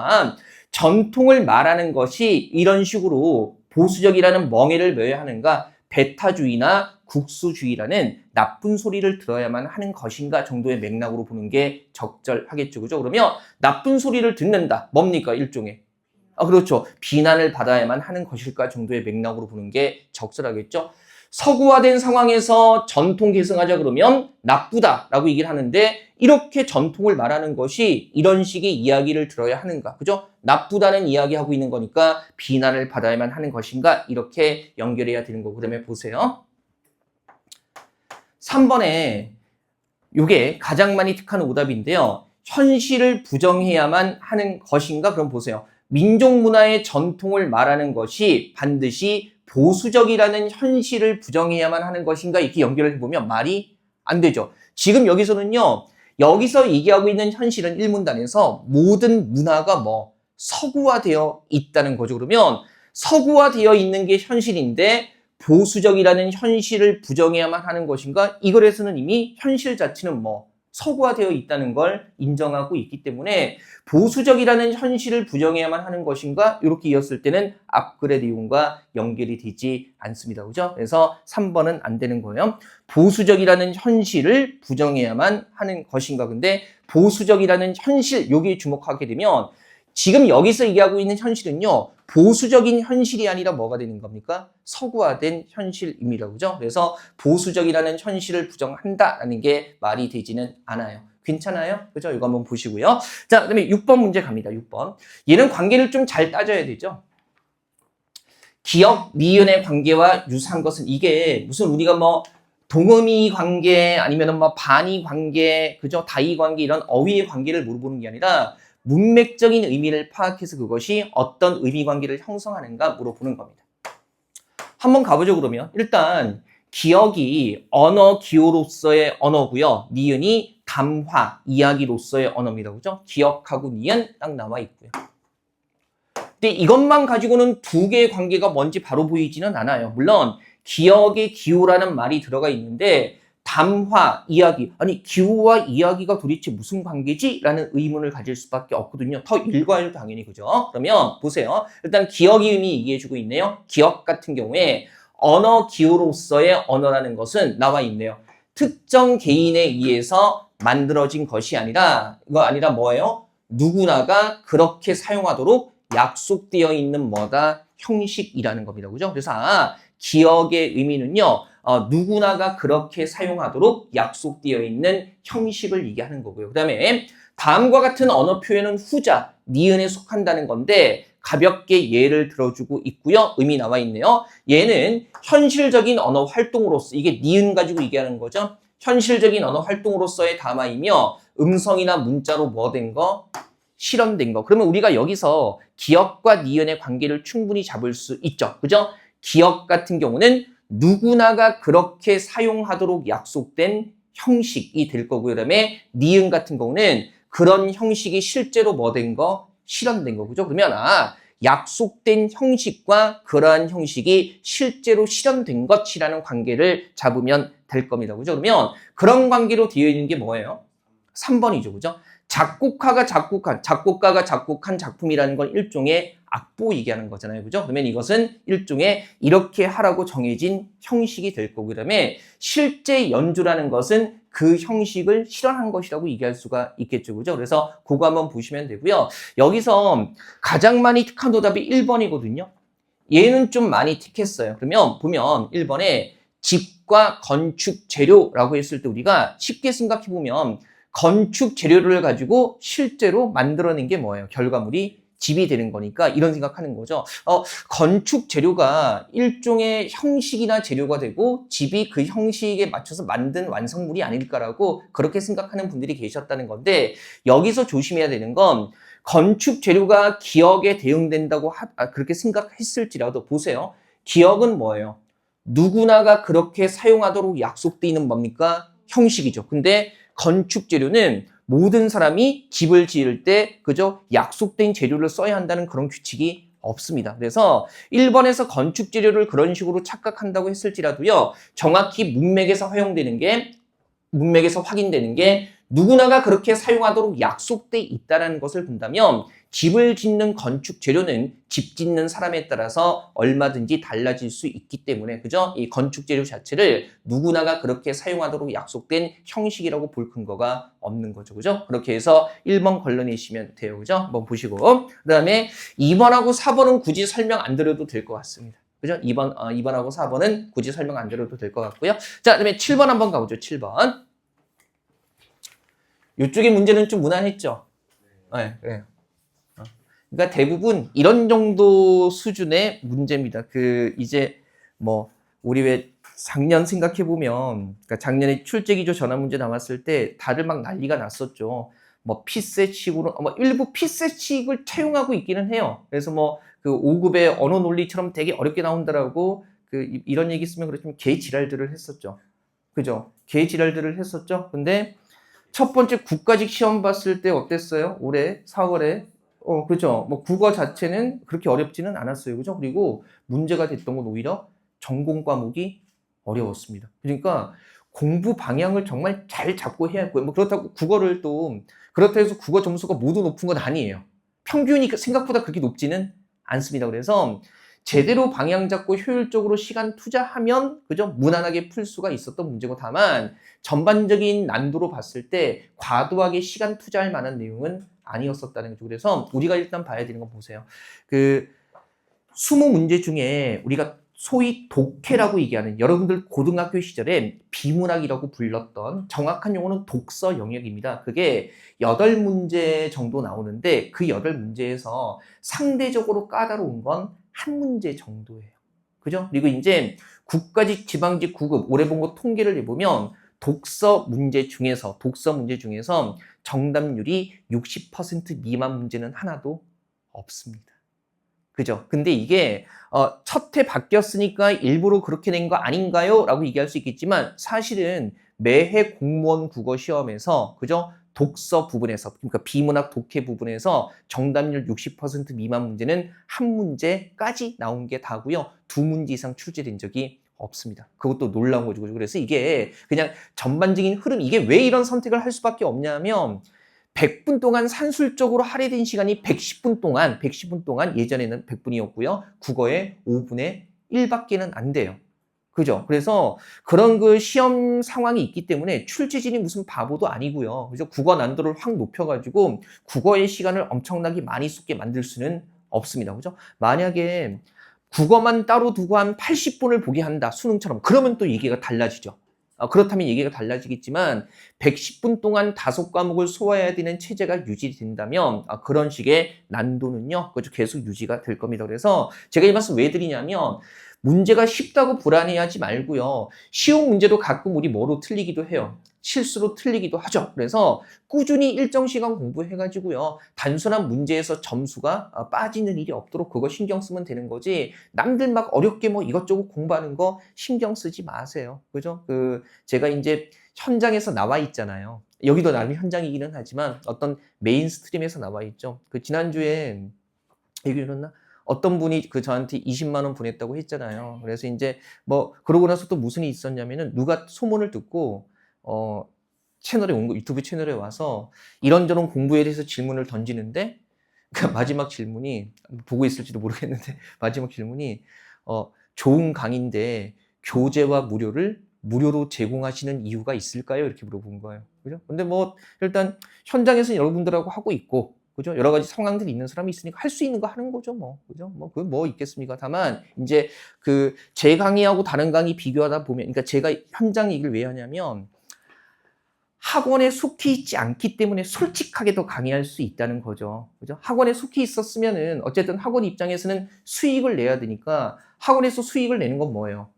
S1: 전통을 말하는 것이 이런 식으로 보수적이라는 멍에를 메어야 하는가? 배타주의나 국수주의라는 나쁜 소리를 들어야만 하는 것인가 정도의 맥락으로 보는 게 적절하겠죠. 그죠? 그러면 나쁜 소리를 듣는다. 뭡니까? 일종의. 그렇죠. 비난을 받아야만 하는 것일까 정도의 맥락으로 보는 게 적절하겠죠. 서구화된 상황에서 전통 계승하자 그러면 나쁘다라고 얘기를 하는데, 이렇게 전통을 말하는 것이 이런 식의 이야기를 들어야 하는가? 그죠? 나쁘다는 이야기하고 있는 거니까 비난을 받아야만 하는 것인가? 이렇게 연결해야 되는 거고. 그다음에 보세요. 3번에 이게 가장 많이 택하는 오답인데요. 현실을 부정해야만 하는 것인가? 그럼 보세요. 민족 문화의 전통을 말하는 것이 반드시 보수적이라는 현실을 부정해야만 하는 것인가? 이렇게 연결을 해보면 말이 안 되죠. 지금 여기서는요, 여기서 얘기하고 있는 현실은 1문단에서 모든 문화가 서구화되어 있다는 거죠. 그러면 서구화되어 있는 게 현실인데 보수적이라는 현실을 부정해야만 하는 것인가? 이 글에서는 이미 현실 자체는 서구화되어 있다는 걸 인정하고 있기 때문에 보수적이라는 현실을 부정해야만 하는 것인가? 이렇게 이었을 때는 앞글의 내용과 연결이 되지 않습니다. 그죠? 그래서 3번은 안 되는 거예요. 보수적이라는 현실을 부정해야만 하는 것인가? 근데 보수적이라는 현실, 여기에 주목하게 되면 지금 여기서 얘기하고 있는 현실은요, 보수적인 현실이 아니라 뭐가 되는 겁니까? 서구화된 현실입니다. 그죠? 그래서 보수적이라는 현실을 부정한다라는 게 말이 되지는 않아요. 괜찮아요? 그죠? 이거 한번 보시고요. 자, 그다음에 6번 문제 갑니다. 6번. 얘는 관계를 좀 잘 따져야 되죠. 기역, 니은의 관계와 유사한 것은 이게 무슨 우리가 동음이 관계 아니면 반의 관계, 그죠? 다의 관계 이런 어휘의 관계를 물어보는 게 아니라 문맥적인 의미를 파악해서 그것이 어떤 의미 관계를 형성하는가 물어보는 겁니다. 한번 가보죠. 그러면 일단 기억이 언어 기호로서의 언어고요. 니은이 담화, 이야기로서의 언어입니다. 그죠? 기억하고 니은 딱 나와 있고요. 근데 이것만 가지고는 두 개의 관계가 뭔지 바로 보이지는 않아요. 물론 기억의 기호라는 말이 들어가 있는데 담화, 이야기, 아니 기호와 이야기가 도대체 무슨 관계지? 라는 의문을 가질 수밖에 없거든요. 더 읽어야죠, 당연히. 그죠? 그러면 보세요. 일단 기억의 의미 얘기해주고 있네요. 기억 같은 경우에 언어 기호로서의 언어라는 것은 나와 있네요. 특정 개인에 의해서 만들어진 것이 아니라, 이거 아니라 뭐예요? 누구나가 그렇게 사용하도록 약속되어 있는 형식이라는 겁니다. 그죠? 그래서 기억의 의미는요, 누구나가 그렇게 사용하도록 약속되어 있는 형식을 얘기하는 거고요. 그 다음에 다음과 같은 언어 표현은 후자, 니은에 속한다는 건데 가볍게 예를 들어주고 있고요. 의미 나와 있네요. 얘는 현실적인 언어 활동으로서, 이게 니은 가지고 얘기하는 거죠. 현실적인 언어 활동으로서의 담화이며 음성이나 문자로 된 거? 실현된 거. 그러면 우리가 여기서 기억과 니은의 관계를 충분히 잡을 수 있죠. 그죠? 기억 같은 경우는 누구나가 그렇게 사용하도록 약속된 형식이 될 거고요. 그다음에 니은 같은 경우는 그런 형식이 실제로 된 거? 실현된 거. 그죠? 그러면 약속된 형식과 그러한 형식이 실제로 실현된 것이라는 관계를 잡으면 될 겁니다. 그죠? 그러면 그런 관계로 되어 있는 게 뭐예요? 3번이죠. 그죠? 작곡가가 작곡한 작품이라는 건 일종의 악보 얘기하는 거잖아요. 그죠? 그러면 이것은 일종의 이렇게 하라고 정해진 형식이 될 거고, 그다음에 실제 연주라는 것은 그 형식을 실현한 것이라고 얘기할 수가 있겠죠. 그죠? 그래서 그거 한번 보시면 되고요. 여기서 가장 많이 택한 오답이 1번이거든요. 얘는 좀 많이 택했어요. 그러면 보면 1번에 집과 건축 재료라고 했을 때 우리가 쉽게 생각해 보면 건축 재료를 가지고 실제로 만들어낸 게 뭐예요? 결과물이 집이 되는 거니까 이런 생각하는 거죠. 건축 재료가 일종의 형식이나 재료가 되고 집이 그 형식에 맞춰서 만든 완성물이 아닐까라고 그렇게 생각하는 분들이 계셨다는 건데, 여기서 조심해야 되는 건 건축 재료가 기억에 대응된다고 그렇게 생각했을지라도 보세요. 기억은 뭐예요? 누구나가 그렇게 사용하도록 약속되어 있는 뭡니까? 형식이죠. 근데 건축 재료는 모든 사람이 집을 지을 때 그저 약속된 재료를 써야 한다는 그런 규칙이 없습니다. 그래서 1번에서 건축 재료를 그런 식으로 착각한다고 했을지라도요, 정확히 문맥에서 확인되는 게 누구나가 그렇게 사용하도록 약속돼 있다는 것을 본다면 집을 짓는 건축 재료는 집 짓는 사람에 따라서 얼마든지 달라질 수 있기 때문에, 그죠? 이 건축 재료 자체를 누구나가 그렇게 사용하도록 약속된 형식이라고 볼 근거가 없는 거죠. 그죠? 그렇게 해서 1번 걸러내시면 돼요. 그죠? 한번 보시고. 그 다음에 2번하고 4번은 굳이 설명 안 드려도 될 것 같습니다. 그죠? 2번하고 4번은 굳이 설명 안 드려도 될 것 같고요. 자, 그다음에 7번 한번 가보죠. 7번. 이쪽의 문제는 좀 무난했죠? 네, 그래요. 그러니까 대부분 이런 정도 수준의 문제입니다. 이제 우리 왜 작년 생각해보면, 그러니까 작년에 출제기조 전환 문제 나왔을 때 다들 막 난리가 났었죠. 피셋식으로, 일부 피셋식을 채용하고 있기는 해요. 그래서 그 5급의 언어 논리처럼 되게 어렵게 나온다라고 이런 얘기 쓰면 그렇지만 개 지랄들을 했었죠. 그죠? 개 지랄들을 했었죠. 근데 첫 번째 국가직 시험 봤을 때 어땠어요? 올해 4월에. 그죠? 국어 자체는 그렇게 어렵지는 않았어요. 그죠? 그리고 문제가 됐던 건 오히려 전공 과목이 어려웠습니다. 그러니까 공부 방향을 정말 잘 잡고 해야 했고요. 그렇다고 국어를 그렇다고 해서 국어 점수가 모두 높은 건 아니에요. 평균이 생각보다 그렇게 높지는 않습니다. 그래서 제대로 방향 잡고 효율적으로 시간 투자하면, 그죠? 무난하게 풀 수가 있었던 문제고, 다만 전반적인 난도로 봤을 때 과도하게 시간 투자할 만한 내용은 아니었었다는 거죠. 그래서 우리가 일단 봐야 되는 건 보세요. 20문제 중에 우리가 소위 독해라고 얘기하는, 여러분들 고등학교 시절에 비문학이라고 불렀던, 정확한 용어는 독서 영역입니다. 그게 8문제 정도 나오는데 그 8문제에서 상대적으로 까다로운 건 한 문제 정도예요. 그죠? 그리고 이제 국가직, 지방직, 구급 올해 본 거 통계를 해보면 독서 문제 중에서 정답률이 60% 미만 문제는 하나도 없습니다. 그죠? 근데 이게 첫 해 바뀌었으니까 일부러 그렇게 낸 거 아닌가요? 라고 얘기할 수 있겠지만, 사실은 매해 공무원 국어 시험에서, 그죠? 독서 부분에서, 그러니까 비문학 독해 부분에서 정답률 60% 미만 문제는 한 문제까지 나온 게 다고요. 2문제 이상 출제된 적이 없습니다. 그것도 놀라운 거죠. 그래서 이게 그냥 전반적인 흐름, 이게 왜 이런 선택을 할 수밖에 없냐면 100분 동안 산술적으로 할애된 시간이 110분 동안 예전에는 100분이었고요. 국어에 5분의 1밖에는 안 돼요. 그죠? 그래서 그런 시험 상황이 있기 때문에 출제진이 무슨 바보도 아니고요. 그래서 국어 난도를 확 높여가지고 국어의 시간을 엄청나게 많이 쏟게 만들 수는 없습니다. 그죠? 만약에 국어만 따로 두고 한 80분을 보게 한다, 수능처럼. 그러면 또 얘기가 달라지죠. 그렇다면 얘기가 달라지겠지만 110분 동안 5과목을 소화해야 되는 체제가 유지된다면 그런 식의 난도는요, 계속 유지가 될 겁니다. 그래서 제가 이 말씀 왜 드리냐면, 문제가 쉽다고 불안해하지 말고요. 쉬운 문제도 가끔 우리 뭐로 틀리기도 해요. 실수로 틀리기도 하죠. 그래서 꾸준히 일정 시간 공부해가지고요, 단순한 문제에서 점수가 빠지는 일이 없도록 그거 신경 쓰면 되는 거지, 남들 막 어렵게 이것저것 공부하는 거 신경 쓰지 마세요. 그죠? 제가 이제 현장에서 나와 있잖아요. 여기도 나름 현장이기는 하지만 어떤 메인 스트림에서 나와 있죠. 지난주에 얘기 들었나? 어떤 분이 저한테 20만 원 보냈다고 했잖아요. 그래서 이제 뭐 그러고 나서 또 무슨 일이 있었냐면은 누가 소문을 듣고 채널에 온 거, 유튜브 채널에 와서 이런저런 공부에 대해서 질문을 던지는데 그 마지막 질문이 보고 있을지도 모르겠는데 마지막 질문이 좋은 강의인데 교재와 무료로 제공하시는 이유가 있을까요? 이렇게 물어본 거예요. 그죠? 근데 뭐 일단 현장에서 여러분들하고 하고 있고 그죠? 여러 가지 상황들이 있는 사람이 있으니까 할 수 있는 거 하는 거죠, 뭐. 그죠? 뭐, 그 뭐 있겠습니까? 다만, 이제 제 강의하고 다른 강의 비교하다 보면, 그러니까 제가 현장 얘기를 왜 하냐면, 학원에 속해 있지 않기 때문에 솔직하게 더 강의할 수 있다는 거죠. 그죠? 학원에 속해 있었으면은, 어쨌든 학원 입장에서는 수익을 내야 되니까, 학원에서 수익을 내는 건 뭐예요?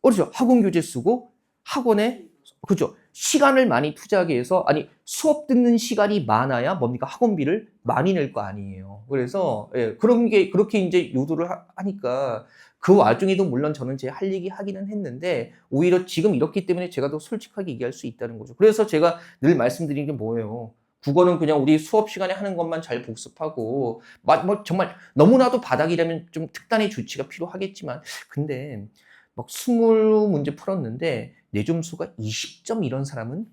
S1: 그렇죠. 학원 교재 쓰고, 학원에, 그죠. 시간을 많이 투자하게 해서, 아니, 수업 듣는 시간이 많아야 뭡니까? 학원비를 많이 낼 거 아니에요. 그래서, 예, 그렇게 이제 유도를 하니까, 그 와중에도 물론 저는 제 할 얘기 하기는 했는데, 오히려 지금 이렇기 때문에 제가 더 솔직하게 얘기할 수 있다는 거죠. 그래서 제가 늘 말씀드리는 게 뭐예요? 국어는 그냥 우리 수업 시간에 하는 것만 잘 복습하고, 뭐 정말 너무나도 바닥이라면 좀 특단의 조치가 필요하겠지만, 근데, 막 20문제 풀었는데 내 점수가 20점 이런 사람은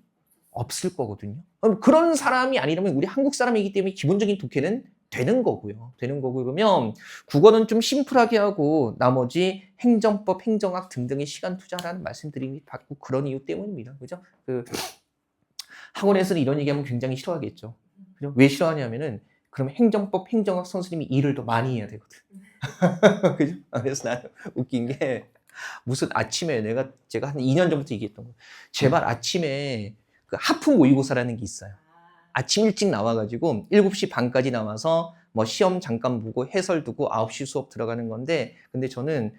S1: 없을 거거든요. 그런 사람이 아니라면 우리 한국 사람이기 때문에 기본적인 독해는 되는 거고요. 그러면 국어는 좀 심플하게 하고 나머지 행정법, 행정학 등등의 시간 투자하라는 말씀드리기 받고 그런 이유 때문입니다. 그죠? 학원에서는 이런 얘기하면 굉장히 싫어하겠죠. 그죠? 왜 싫어하냐면은 그럼 행정법, 행정학 선생님이 일을 더 많이 해야 되거든. 그죠? 그래서 나는 웃긴 게 무슨 아침에 제가 한 2년 전부터 얘기했던 거예요. 제발 아침에 그 하프 모의고사라는 게 있어요. 아침 일찍 나와가지고 7시 반까지 나와서 뭐 시험 잠깐 보고 해설 두고 9시 수업 들어가는 건데, 근데 저는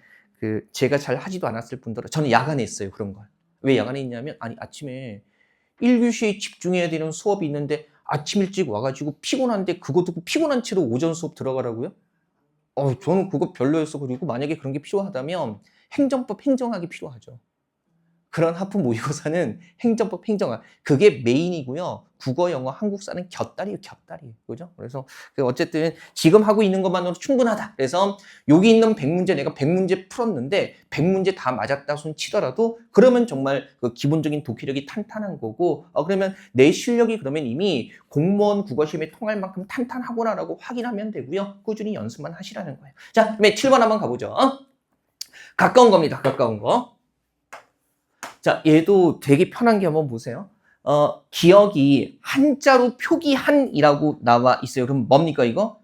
S1: 제가 잘 하지도 않았을 뿐더러 저는 야간에 했어요, 그런 걸. 왜 야간에 했냐면, 아니, 아침에 1교시에 집중해야 되는 수업이 있는데 아침 일찍 와가지고 피곤한데 그거 듣고 피곤한 채로 오전 수업 들어가라고요? 저는 그거 별로였어. 그리고 만약에 그런 게 필요하다면 행정법, 행정학이 필요하죠. 그런 하프 모의고사는 행정법, 행정학. 그게 메인이고요. 국어, 영어, 한국사는 곁다리예요, 곁다리. 그죠? 그래서 어쨌든 지금 하고 있는 것만으로 충분하다. 그래서 여기 있는 100문제 내가 100문제 풀었는데 100문제 다 맞았다 손 치더라도 그러면 정말 그 기본적인 독해력이 탄탄한 거고, 그러면 내 실력이 그러면 이미 공무원 국어시험에 통할 만큼 탄탄하구나라고 확인하면 되고요. 꾸준히 연습만 하시라는 거예요. 자, 그다음에 7번 한번 가보죠. 가까운 겁니다. 가까운 거. 자, 얘도 되게 편한 게 한번 보세요. 기억이 한자로 표기한이라고 나와 있어요. 그럼 뭡니까 이거?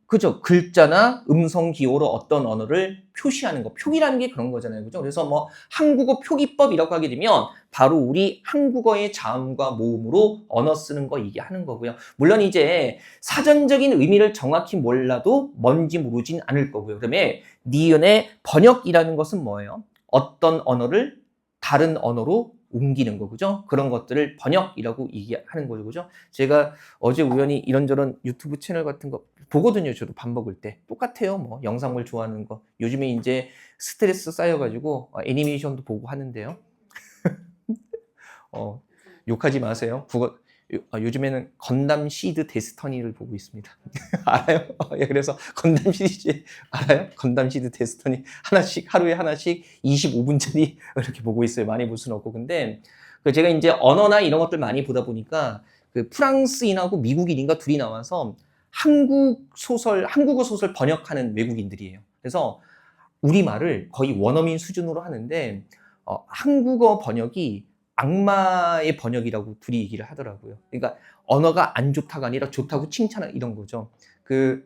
S1: 그죠? 글자나 음성 기호로 어떤 언어를 표시하는 거. 표기라는 게 그런 거잖아요. 그죠? 그래서 뭐 한국어 표기법이라고 하게 되면 바로 우리 한국어의 자음과 모음으로 언어 쓰는 거 얘기하는 거고요. 물론 이제 사전적인 의미를 정확히 몰라도 뭔지 모르진 않을 거고요. 그다음에 니은의 번역이라는 것은 뭐예요? 어떤 언어를 다른 언어로 옮기는 거, 그죠? 그런 것들을 번역이라고 얘기하는 거죠, 그죠? 제가 어제 우연히 이런저런 유튜브 채널 같은 거 보거든요, 저도 밥 먹을 때. 똑같아요, 뭐. 영상물 좋아하는 거. 요즘에 이제 스트레스 쌓여가지고 애니메이션도 보고 하는데요. 욕하지 마세요. 요즘에는 건담 시드 데스터니를 보고 있습니다. 알아요? 그래서 건담 시리즈 알아요? 건담 시드 데스터니 하루에 하나씩 25분짜리 이렇게 보고 있어요. 많이 볼 수는 없고. 근데 제가 이제 언어나 이런 것들 많이 보다 보니까 프랑스인하고 미국인인가 둘이 나와서 한국어 소설 번역하는 외국인들이에요. 그래서 우리말을 거의 원어민 수준으로 하는데 한국어 번역이 악마의 번역이라고 둘이 얘기를 하더라고요. 그러니까 언어가 안 좋다가 아니라 좋다고 칭찬하는 이런 거죠. 그래요.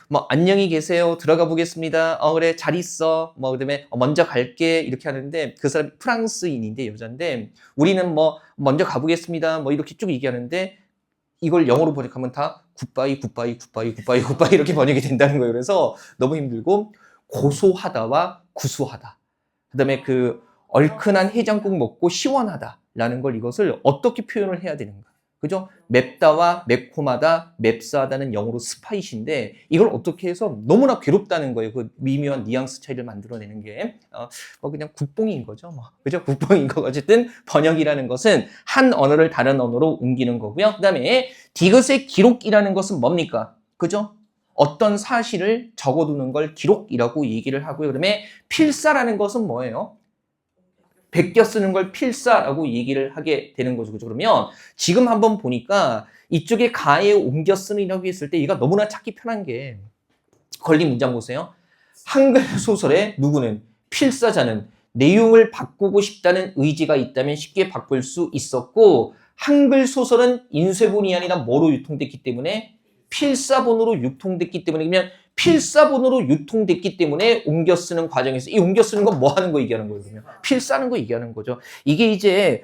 S1: 뭐 안녕히 계세요. 들어가 보겠습니다. 그래 잘 있어. 뭐 그다음에 먼저 갈게 이렇게 하는데 그 사람 프랑스인인데 여잔데 우리는 뭐 먼저 가보겠습니다. 뭐 이렇게 쭉 얘기하는데 이걸 영어로 번역하면 다 굿바이 굿바이 굿바이 굿바이 굿바이 이렇게 번역이 된다는 거예요. 그래서 너무 힘들고 고소하다와 구수하다. 그다음에 얼큰한 해장국 먹고 시원하다라는 걸 이것을 어떻게 표현을 해야 되는가. 그죠? 맵다와 매콤하다, 맵싸하다는 영어로 스파이시인데 이걸 어떻게 해서 너무나 괴롭다는 거예요. 그 미묘한 뉘앙스 차이를 만들어내는 게. 그냥 국뽕인 거죠. 뭐. 그죠? 국뽕인 거. 어쨌든 번역이라는 것은 한 언어를 다른 언어로 옮기는 거고요. 그 다음에 디귿의 기록이라는 것은 뭡니까? 그죠? 어떤 사실을 적어두는 걸 기록이라고 얘기를 하고요. 그다음에 필사라는 것은 뭐예요? 베껴 쓰는 걸 필사라고 얘기를 하게 되는 거죠. 그죠? 그러면 지금 한번 보니까 이쪽에 가에 옮겨 쓰느라고 했을 때 얘가 너무나 찾기 편한 게 걸린 문장 보세요. 한글 소설의 누구는 필사자는 내용을 바꾸고 싶다는 의지가 있다면 쉽게 바꿀 수 있었고 한글 소설은 인쇄본이 아니라 뭐로 유통됐기 때문에 필사본으로 유통됐기 때문에 그러면 필사본으로 유통됐기 때문에 옮겨 쓰는 과정에서 이 옮겨 쓰는 건 뭐 하는 거 얘기하는 거예요? 그러면 필사하는 거 얘기하는 거죠. 이게 이제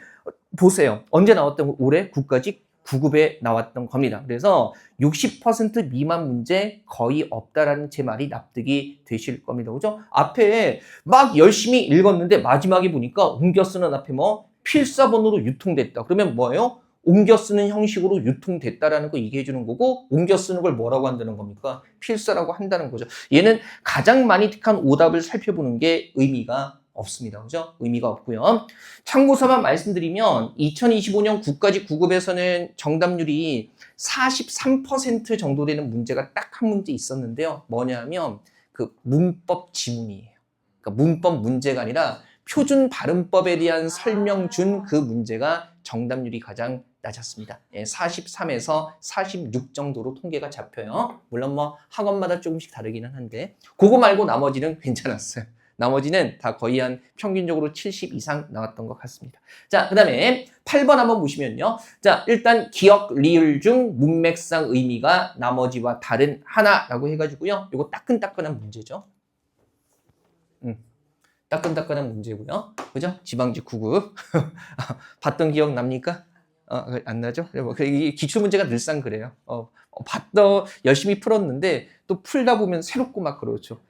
S1: 보세요. 언제 나왔던 올해 국가직 9급에 나왔던 겁니다. 그래서 60% 미만 문제 거의 없다라는 제 말이 납득이 되실 겁니다. 그죠? 앞에 막 열심히 읽었는데 마지막에 보니까 옮겨 쓰는 앞에 뭐 필사본으로 유통됐다. 그러면 뭐예요? 옮겨 쓰는 형식으로 유통됐다라는 거 얘기해 주는 거고 옮겨 쓰는 걸 뭐라고 한다는 겁니까? 필사라고 한다는 거죠. 얘는 가장 많이 택한 오답을 살펴보는 게 의미가 없습니다. 그죠? 의미가 없고요. 참고서만 말씀드리면 2025년 국가직 9급에서는 정답률이 43% 정도 되는 문제가 딱 한 문제 있었는데요. 뭐냐면 그 문법 지문이에요. 그러니까 문법 문제가 아니라 표준 발음법에 대한 설명 준 그 문제가 정답률이 가장 낮았습니다. 43에서 46 정도로 통계가 잡혀요. 물론 뭐 학원마다 조금씩 다르기는 한데 그거 말고 나머지는 괜찮았어요. 나머지는 다 거의 한 평균적으로 70 이상 나왔던 것 같습니다. 자, 그 다음에 8번 한번 보시면요. 자, 일단 기억, 리을 중 문맥상 의미가 나머지와 다른 하나라고 해가지고요. 이거 따끈따끈한 문제죠. 따끈따끈한 문제고요. 그죠? 지방직 9급. 봤던 기억 납니까? 안 나죠? 이게 기출문제가 늘상 그래요. 봤던, 열심히 풀었는데 또 풀다 보면 새롭고 막 그렇죠.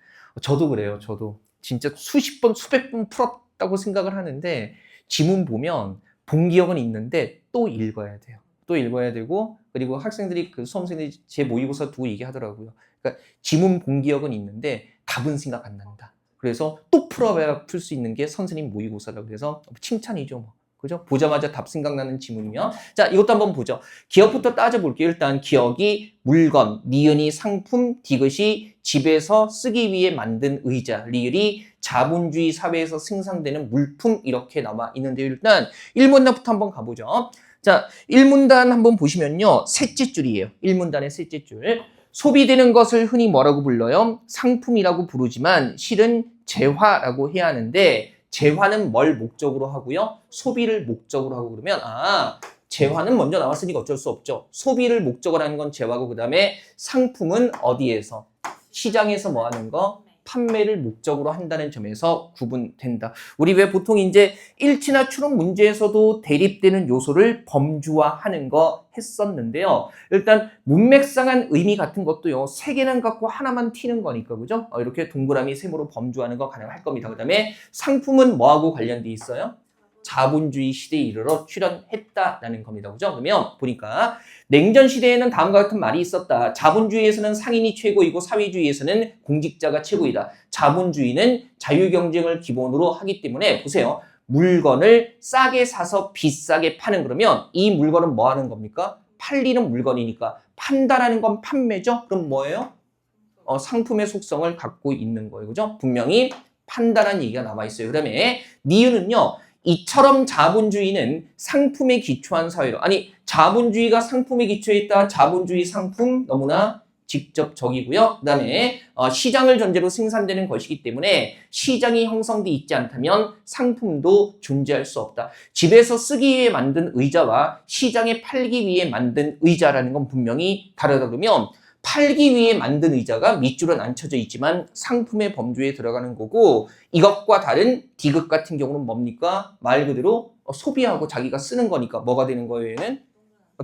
S1: 저도 그래요. 저도. 진짜 수십 번, 수백 번 풀었다고 생각을 하는데 지문 보면 본 기억은 있는데 또 읽어야 돼요. 또 읽어야 되고 그리고 학생들이 그 수험생들이 제 모의고사 두고 얘기하더라고요. 그러니까 지문 본 기억은 있는데 답은 생각 안 난다. 그래서 또 풀어봐야 풀 수 있는 게 선생님 모의고사라고 그래서 칭찬이죠. 뭐. 그죠? 보자마자 답 생각나는 지문이면 자 이것도 한번 보죠. 기억부터 따져볼게요. 일단 기억이 물건, 니은이 상품, 디귿이 집에서 쓰기 위해 만든 의자, 리을이 자본주의 사회에서 생산되는 물품 이렇게 나와 있는데요. 일단 1문단부터 한번 가보죠. 자 1문단 한번 보시면요. 셋째 줄이에요. 1문단의 셋째 줄. 소비되는 것을 흔히 뭐라고 불러요? 상품이라고 부르지만 실은 재화라고 해야 하는데 재화는 뭘 목적으로 하고요? 소비를 목적으로 하고 그러면 재화는 먼저 나왔으니까 어쩔 수 없죠. 소비를 목적으로 하는 건 재화고 그 다음에 상품은 어디에서? 시장에서 뭐 하는 거? 판매를 목적으로 한다는 점에서 구분된다. 우리 왜 보통 이제 일치나 추론 문제에서도 대립되는 요소를 범주화하는 거 했었는데요. 일단 문맥상한 의미 같은 것도요. 세 개는 갖고 하나만 튀는 거니까 그죠? 이렇게 동그라미 세모로 범주하는 거 가능할 겁니다. 그 다음에 상품은 뭐하고 관련돼 있어요? 자본주의 시대에 이르러 출현했다라는 겁니다. 그죠? 그러면 보니까 냉전 시대에는 다음과 같은 말이 있었다. 자본주의에서는 상인이 최고이고 사회주의에서는 공직자가 최고이다. 자본주의는 자유경쟁을 기본으로 하기 때문에 보세요. 물건을 싸게 사서 비싸게 파는 그러면 이 물건은 뭐 하는 겁니까? 팔리는 물건이니까 판다라는 건 판매죠? 그럼 뭐예요? 상품의 속성을 갖고 있는 거예요. 그죠? 분명히 판다라는 얘기가 나와 있어요. 그 다음에 니은은요. 이처럼 자본주의는 상품에 기초한 사회로 자본주의가 상품에 기초했다. 자본주의 상품 너무나 직접적이고요. 그 다음에 시장을 전제로 생산되는 것이기 때문에 시장이 형성돼 있지 않다면 상품도 존재할 수 없다. 집에서 쓰기 위해 만든 의자와 시장에 팔기 위해 만든 의자라는 건 분명히 다르다 그러면 팔기 위해 만든 의자가 밑줄은 안 쳐져 있지만 상품의 범주에 들어가는 거고 이것과 다른 디귿 같은 경우는 뭡니까? 말 그대로 소비하고 자기가 쓰는 거니까 뭐가 되는 거예요? 얘는?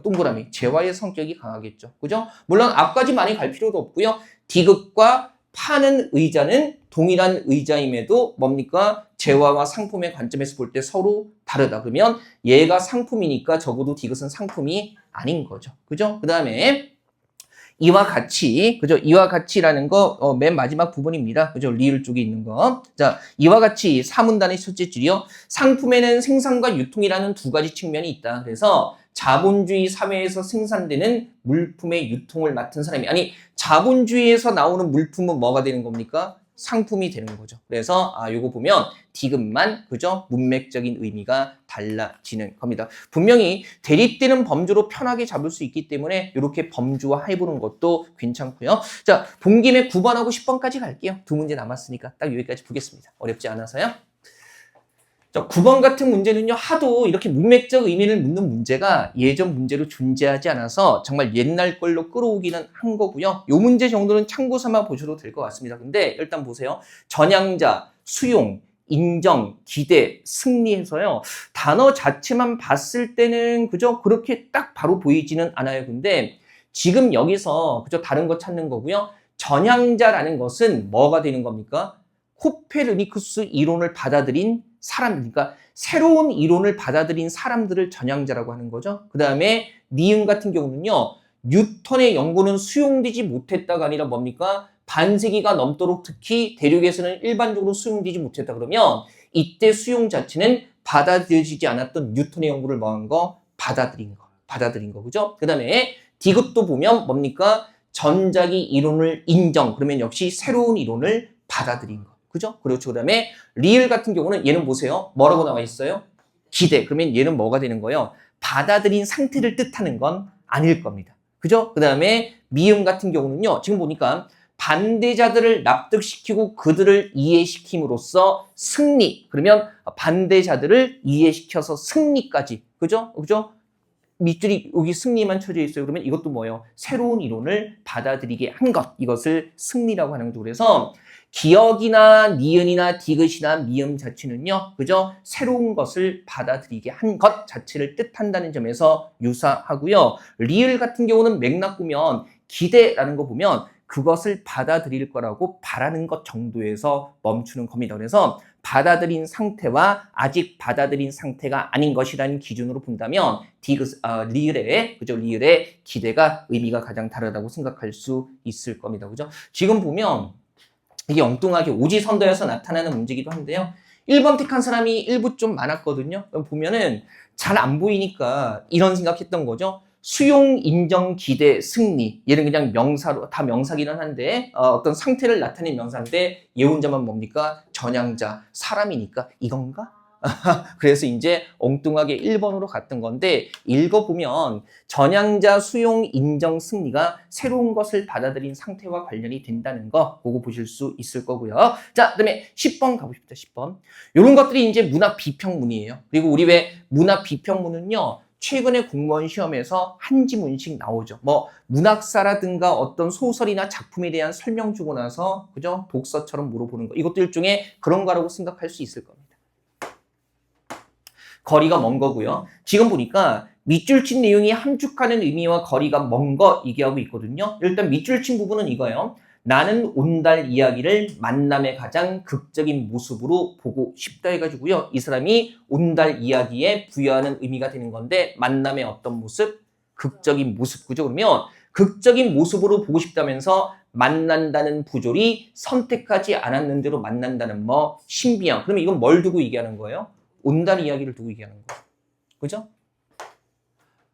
S1: 동그라미. 재화의 성격이 강하겠죠. 그죠? 물론 앞까지 많이 갈 필요도 없고요. 디귿과 파는 의자는 동일한 의자임에도 뭡니까? 재화와 상품의 관점에서 볼 때 서로 다르다. 그러면 얘가 상품이니까 적어도 디귿은 상품이 아닌 거죠. 그죠? 그 다음에 이와 같이, 그죠? 이와 같이라는 거, 맨 마지막 부분입니다. 그죠? 리을 쪽에 있는 거. 자, 이와 같이 사문단의 첫째 줄이요. 상품에는 생산과 유통이라는 두 가지 측면이 있다. 그래서 자본주의 사회에서 생산되는 물품의 유통을 맡은 사람이, 아니 자본주의에서 나오는 물품은 뭐가 되는 겁니까? 상품이 되는 거죠. 그래서 요거 보면 디귿만 그죠? 문맥적인 의미가 달라지는 겁니다. 분명히 대립되는 범주로 편하게 잡을 수 있기 때문에 이렇게 범주화 해보는 것도 괜찮고요. 자, 본 김에 9번하고 10번까지 갈게요. 두 문제 남았으니까 딱 여기까지 보겠습니다. 어렵지 않아서요. 자, 9번 같은 문제는요, 하도 이렇게 문맥적 의미를 묻는 문제가 예전 문제로 존재하지 않아서 정말 옛날 걸로 끌어오기는 한 거고요. 이 문제 정도는 참고 삼아 보셔도 될 것 같습니다. 근데 일단 보세요. 전향자, 수용, 인정, 기대, 승리해서요. 단어 자체만 봤을 때는 그죠? 그렇게 딱 바로 보이지는 않아요. 근데 지금 여기서 그죠? 다른 거 찾는 거고요. 전향자라는 것은 뭐가 되는 겁니까? 코페르니쿠스 이론을 받아들인 사람, 그러니까 새로운 이론을 받아들인 사람들을 전향자라고 하는 거죠. 그 다음에 니은 같은 경우는요, 뉴턴의 연구는 수용되지 못했다가 아니라 뭡니까? 반세기가 넘도록 특히 대륙에서는 일반적으로 수용되지 못했다 그러면 이때 수용 자체는 받아들여지지 않았던 뉴턴의 연구를 뭐한 거? 받아들인 거, 그죠? 그 다음에 디귿도 보면 뭡니까? 전자기 이론을 인정, 그러면 역시 새로운 이론을 받아들인 거. 그죠? 그렇죠. 그 다음에 리을 같은 경우는 얘는 보세요. 뭐라고 나와 있어요? 기대. 그러면 얘는 뭐가 되는 거예요? 받아들인 상태를 뜻하는 건 아닐 겁니다. 그죠? 그 다음에 미음 같은 경우는요. 지금 보니까 반대자들을 납득시키고 그들을 이해시킴으로써 승리. 그러면 반대자들을 이해시켜서 승리까지. 그죠? 그죠? 밑줄이 여기 승리만 쳐져 있어요. 그러면 이것도 뭐예요? 새로운 이론을 받아들이게 한 것. 이것을 승리라고 하는 거죠. 그래서 기억이나 니은이나 디귿이나 미음 자체는요, 그죠? 새로운 것을 받아들이게 한 것 자체를 뜻한다는 점에서 유사하고요. 리을 같은 경우는 맥락 보면 기대라는 거 보면 그것을 받아들일 거라고 바라는 것 정도에서 멈추는 겁니다. 그래서 받아들인 상태와 아직 받아들인 상태가 아닌 것이라는 기준으로 본다면 리을의 기대가 의미가 가장 다르다고 생각할 수 있을 겁니다. 그죠? 지금 보면 이게 엉뚱하게 오지선다여서 나타나는 문제이기도 한데요. 1번 택한 사람이 일부 좀 많았거든요. 보면은 잘 안 보이니까 이런 생각했던 거죠. 수용, 인정, 기대, 승리. 얘는 그냥 명사로, 다 명사기는 한데, 어떤 상태를 나타낸 명사인데, 예운자만 뭡니까? 전향자, 사람이니까 이건가? 그래서 이제 엉뚱하게 1번으로 갔던 건데, 읽어보면 전향자, 수용, 인정, 승리가 새로운 것을 받아들인 상태와 관련이 된다는 거, 그거 보실 수 있을 거고요. 자, 그 다음에 10번 가보십시다, 10번. 이런 것들이 이제 문학 비평문이에요. 그리고 우리 왜 문학 비평문은요, 최근에 공무원 시험에서 한 지문씩 나오죠. 뭐 문학사라든가 어떤 소설이나 작품에 대한 설명 주고 나서 그죠? 독서처럼 물어보는 거. 이것도 일종의 그런 거라고 생각할 수 있을 겁니다. 거리가 먼 거고요. 지금 보니까 밑줄 친 내용이 함축하는 의미와 거리가 먼 거 얘기하고 있거든요. 일단 밑줄 친 부분은 이거예요. 나는 온달 이야기를 만남의 가장 극적인 모습으로 보고 싶다 해가지고요. 이 사람이 온달 이야기에 부여하는 의미가 되는 건데 만남의 어떤 모습? 극적인 모습. 그죠? 그러면 극적인 모습으로 보고 싶다면서 만난다는 부조리 선택하지 않았는데로 만난다는 뭐 신비함. 그러면 이건 뭘 두고 얘기하는 거예요? 온달 이야기를 두고 얘기하는 거예요. 그죠?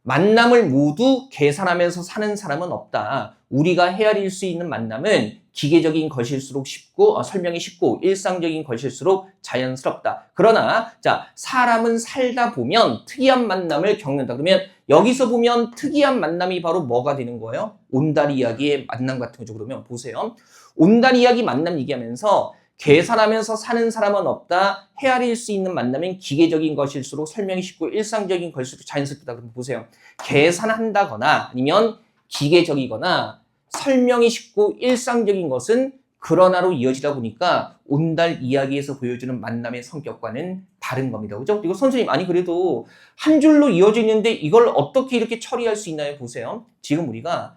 S1: 만남을 모두 계산하면서 사는 사람은 없다. 우리가 헤아릴 수 있는 만남은 기계적인 것일수록 쉽고 설명이 쉽고 일상적인 것일수록 자연스럽다. 그러나 자 사람은 살다 보면 특이한 만남을 겪는다. 그러면 여기서 보면 특이한 만남이 바로 뭐가 되는 거예요? 온달 이야기의 만남 같은 거죠. 그러면 보세요. 온달 이야기 만남 얘기하면서 계산하면서 사는 사람은 없다. 헤아릴 수 있는 만남은 기계적인 것일수록 설명이 쉽고 일상적인 것일수록 자연스럽다. 그럼 보세요. 계산한다거나 아니면 기계적이거나 설명이 쉽고 일상적인 것은 그러나로 이어지다 보니까 온달 이야기에서 보여주는 만남의 성격과는 다른 겁니다. 그죠? 이거 선생님 아니 그래도 한 줄로 이어져 있는데 이걸 어떻게 이렇게 처리할 수 있나요? 보세요. 지금 우리가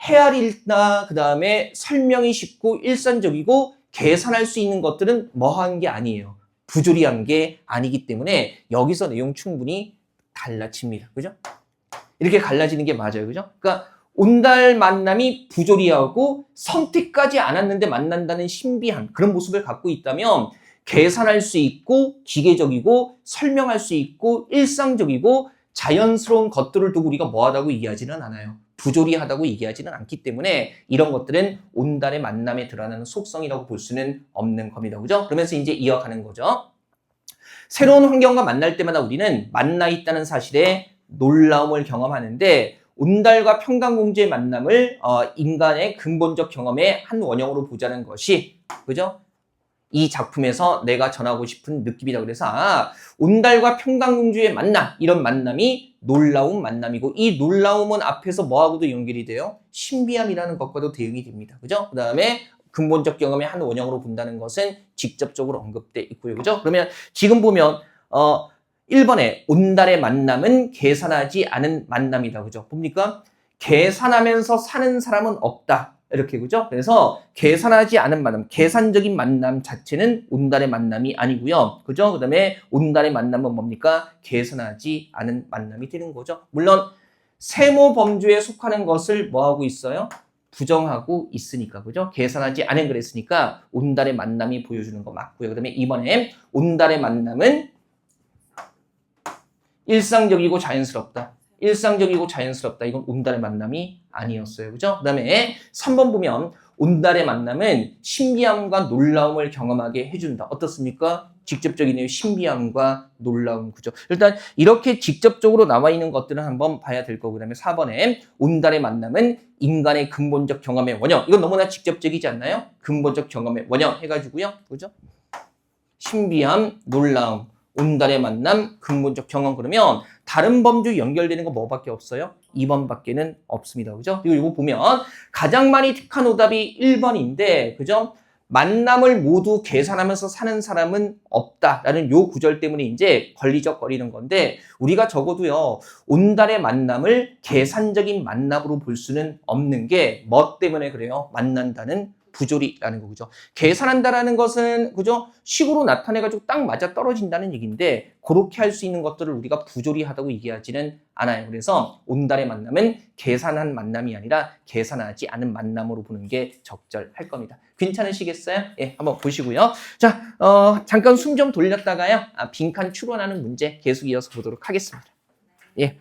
S1: 헤아릴나 그다음에 설명이 쉽고 일상적이고 계산할 수 있는 것들은 뭐한 게 아니에요. 부조리한 게 아니기 때문에 여기서 내용 충분히 달라집니다. 그죠? 이렇게 갈라지는 게 맞아요. 그죠? 그러니까 온달 만남이 부조리하고 선택하지 않았는데 만난다는 신비한 그런 모습을 갖고 있다면 계산할 수 있고 기계적이고 설명할 수 있고 일상적이고 자연스러운 것들을 두고 우리가 뭐하다고 얘기하지는 않아요. 부조리하다고 얘기하지는 않기 때문에 이런 것들은 온달의 만남에 드러나는 속성이라고 볼 수는 없는 겁니다. 그죠? 그러면서 이제 이어가는 거죠. 새로운 환경과 만날 때마다 우리는 만나 있다는 사실에 놀라움을 경험하는데 온달과 평강공주의 만남을 인간의 근본적 경험의 한 원형으로 보자는 것이 그죠? 이 작품에서 내가 전하고 싶은 느낌이다. 그래서 온달과 평강공주의 만남, 이런 만남이 놀라운 만남이고 이 놀라움은 앞에서 뭐하고도 연결이 돼요? 신비함이라는 것과도 대응이 됩니다. 그죠? 그 다음에 근본적 경험의 한 원형으로 본다는 것은 직접적으로 언급돼 있고요. 그죠? 그러면 지금 보면 1번에 온달의 만남은 계산하지 않은 만남이다. 그죠? 봅니까? 계산하면서 사는 사람은 없다. 이렇게 그죠? 그래서 계산하지 않은 만남, 계산적인 만남 자체는 온달의 만남이 아니고요. 그죠? 그다음에 온달의 만남은 뭡니까? 계산하지 않은 만남이 되는 거죠. 물론 세모 범주에 속하는 것을 뭐 하고 있어요? 부정하고 있으니까. 그죠? 계산하지 않은 그랬으니까 온달의 만남이 보여주는 거 맞고요. 그다음에 이번에 온달의 만남은 일상적이고 자연스럽다. 일상적이고 자연스럽다. 이건 온달의 만남이 아니었어요. 그죠? 그 다음에 3번 보면 온달의 만남은 신비함과 놀라움을 경험하게 해준다. 어떻습니까? 직접적이네요. 신비함과 놀라움. 그죠? 일단 이렇게 직접적으로 나와 있는 것들은 한번 봐야 될 거고, 그 다음에 4번에 온달의 만남은 인간의 근본적 경험의 원형. 이건 너무나 직접적이지 않나요? 근본적 경험의 원형 해가지고요. 그죠? 신비함, 놀라움. 온달의 만남, 근본적 경험. 그러면 다른 범주 연결되는 거 뭐밖에 없어요? 2번밖에는 없습니다. 그죠? 그리고 이거 보면 가장 많이 택한 오답이 1번인데 그죠? 만남을 모두 계산하면서 사는 사람은 없다라는 요 구절 때문에 이제 걸리적거리는 건데 우리가 적어도요 온달의 만남을 계산적인 만남으로 볼 수는 없는 게 뭐 때문에 그래요? 만난다는 부조리라는 거죠. 계산한다라는 것은 그죠? 식으로 나타내가지고 딱 맞아 떨어진다는 얘기인데 그렇게 할 수 있는 것들을 우리가 부조리하다고 얘기하지는 않아요. 그래서 온달의 만남은 계산한 만남이 아니라 계산하지 않은 만남으로 보는 게 적절할 겁니다. 괜찮으시겠어요? 예, 한번 보시고요. 자, 잠깐 숨 좀 돌렸다가요. 빈칸 추론하는 문제 계속 이어서 보도록 하겠습니다. 예.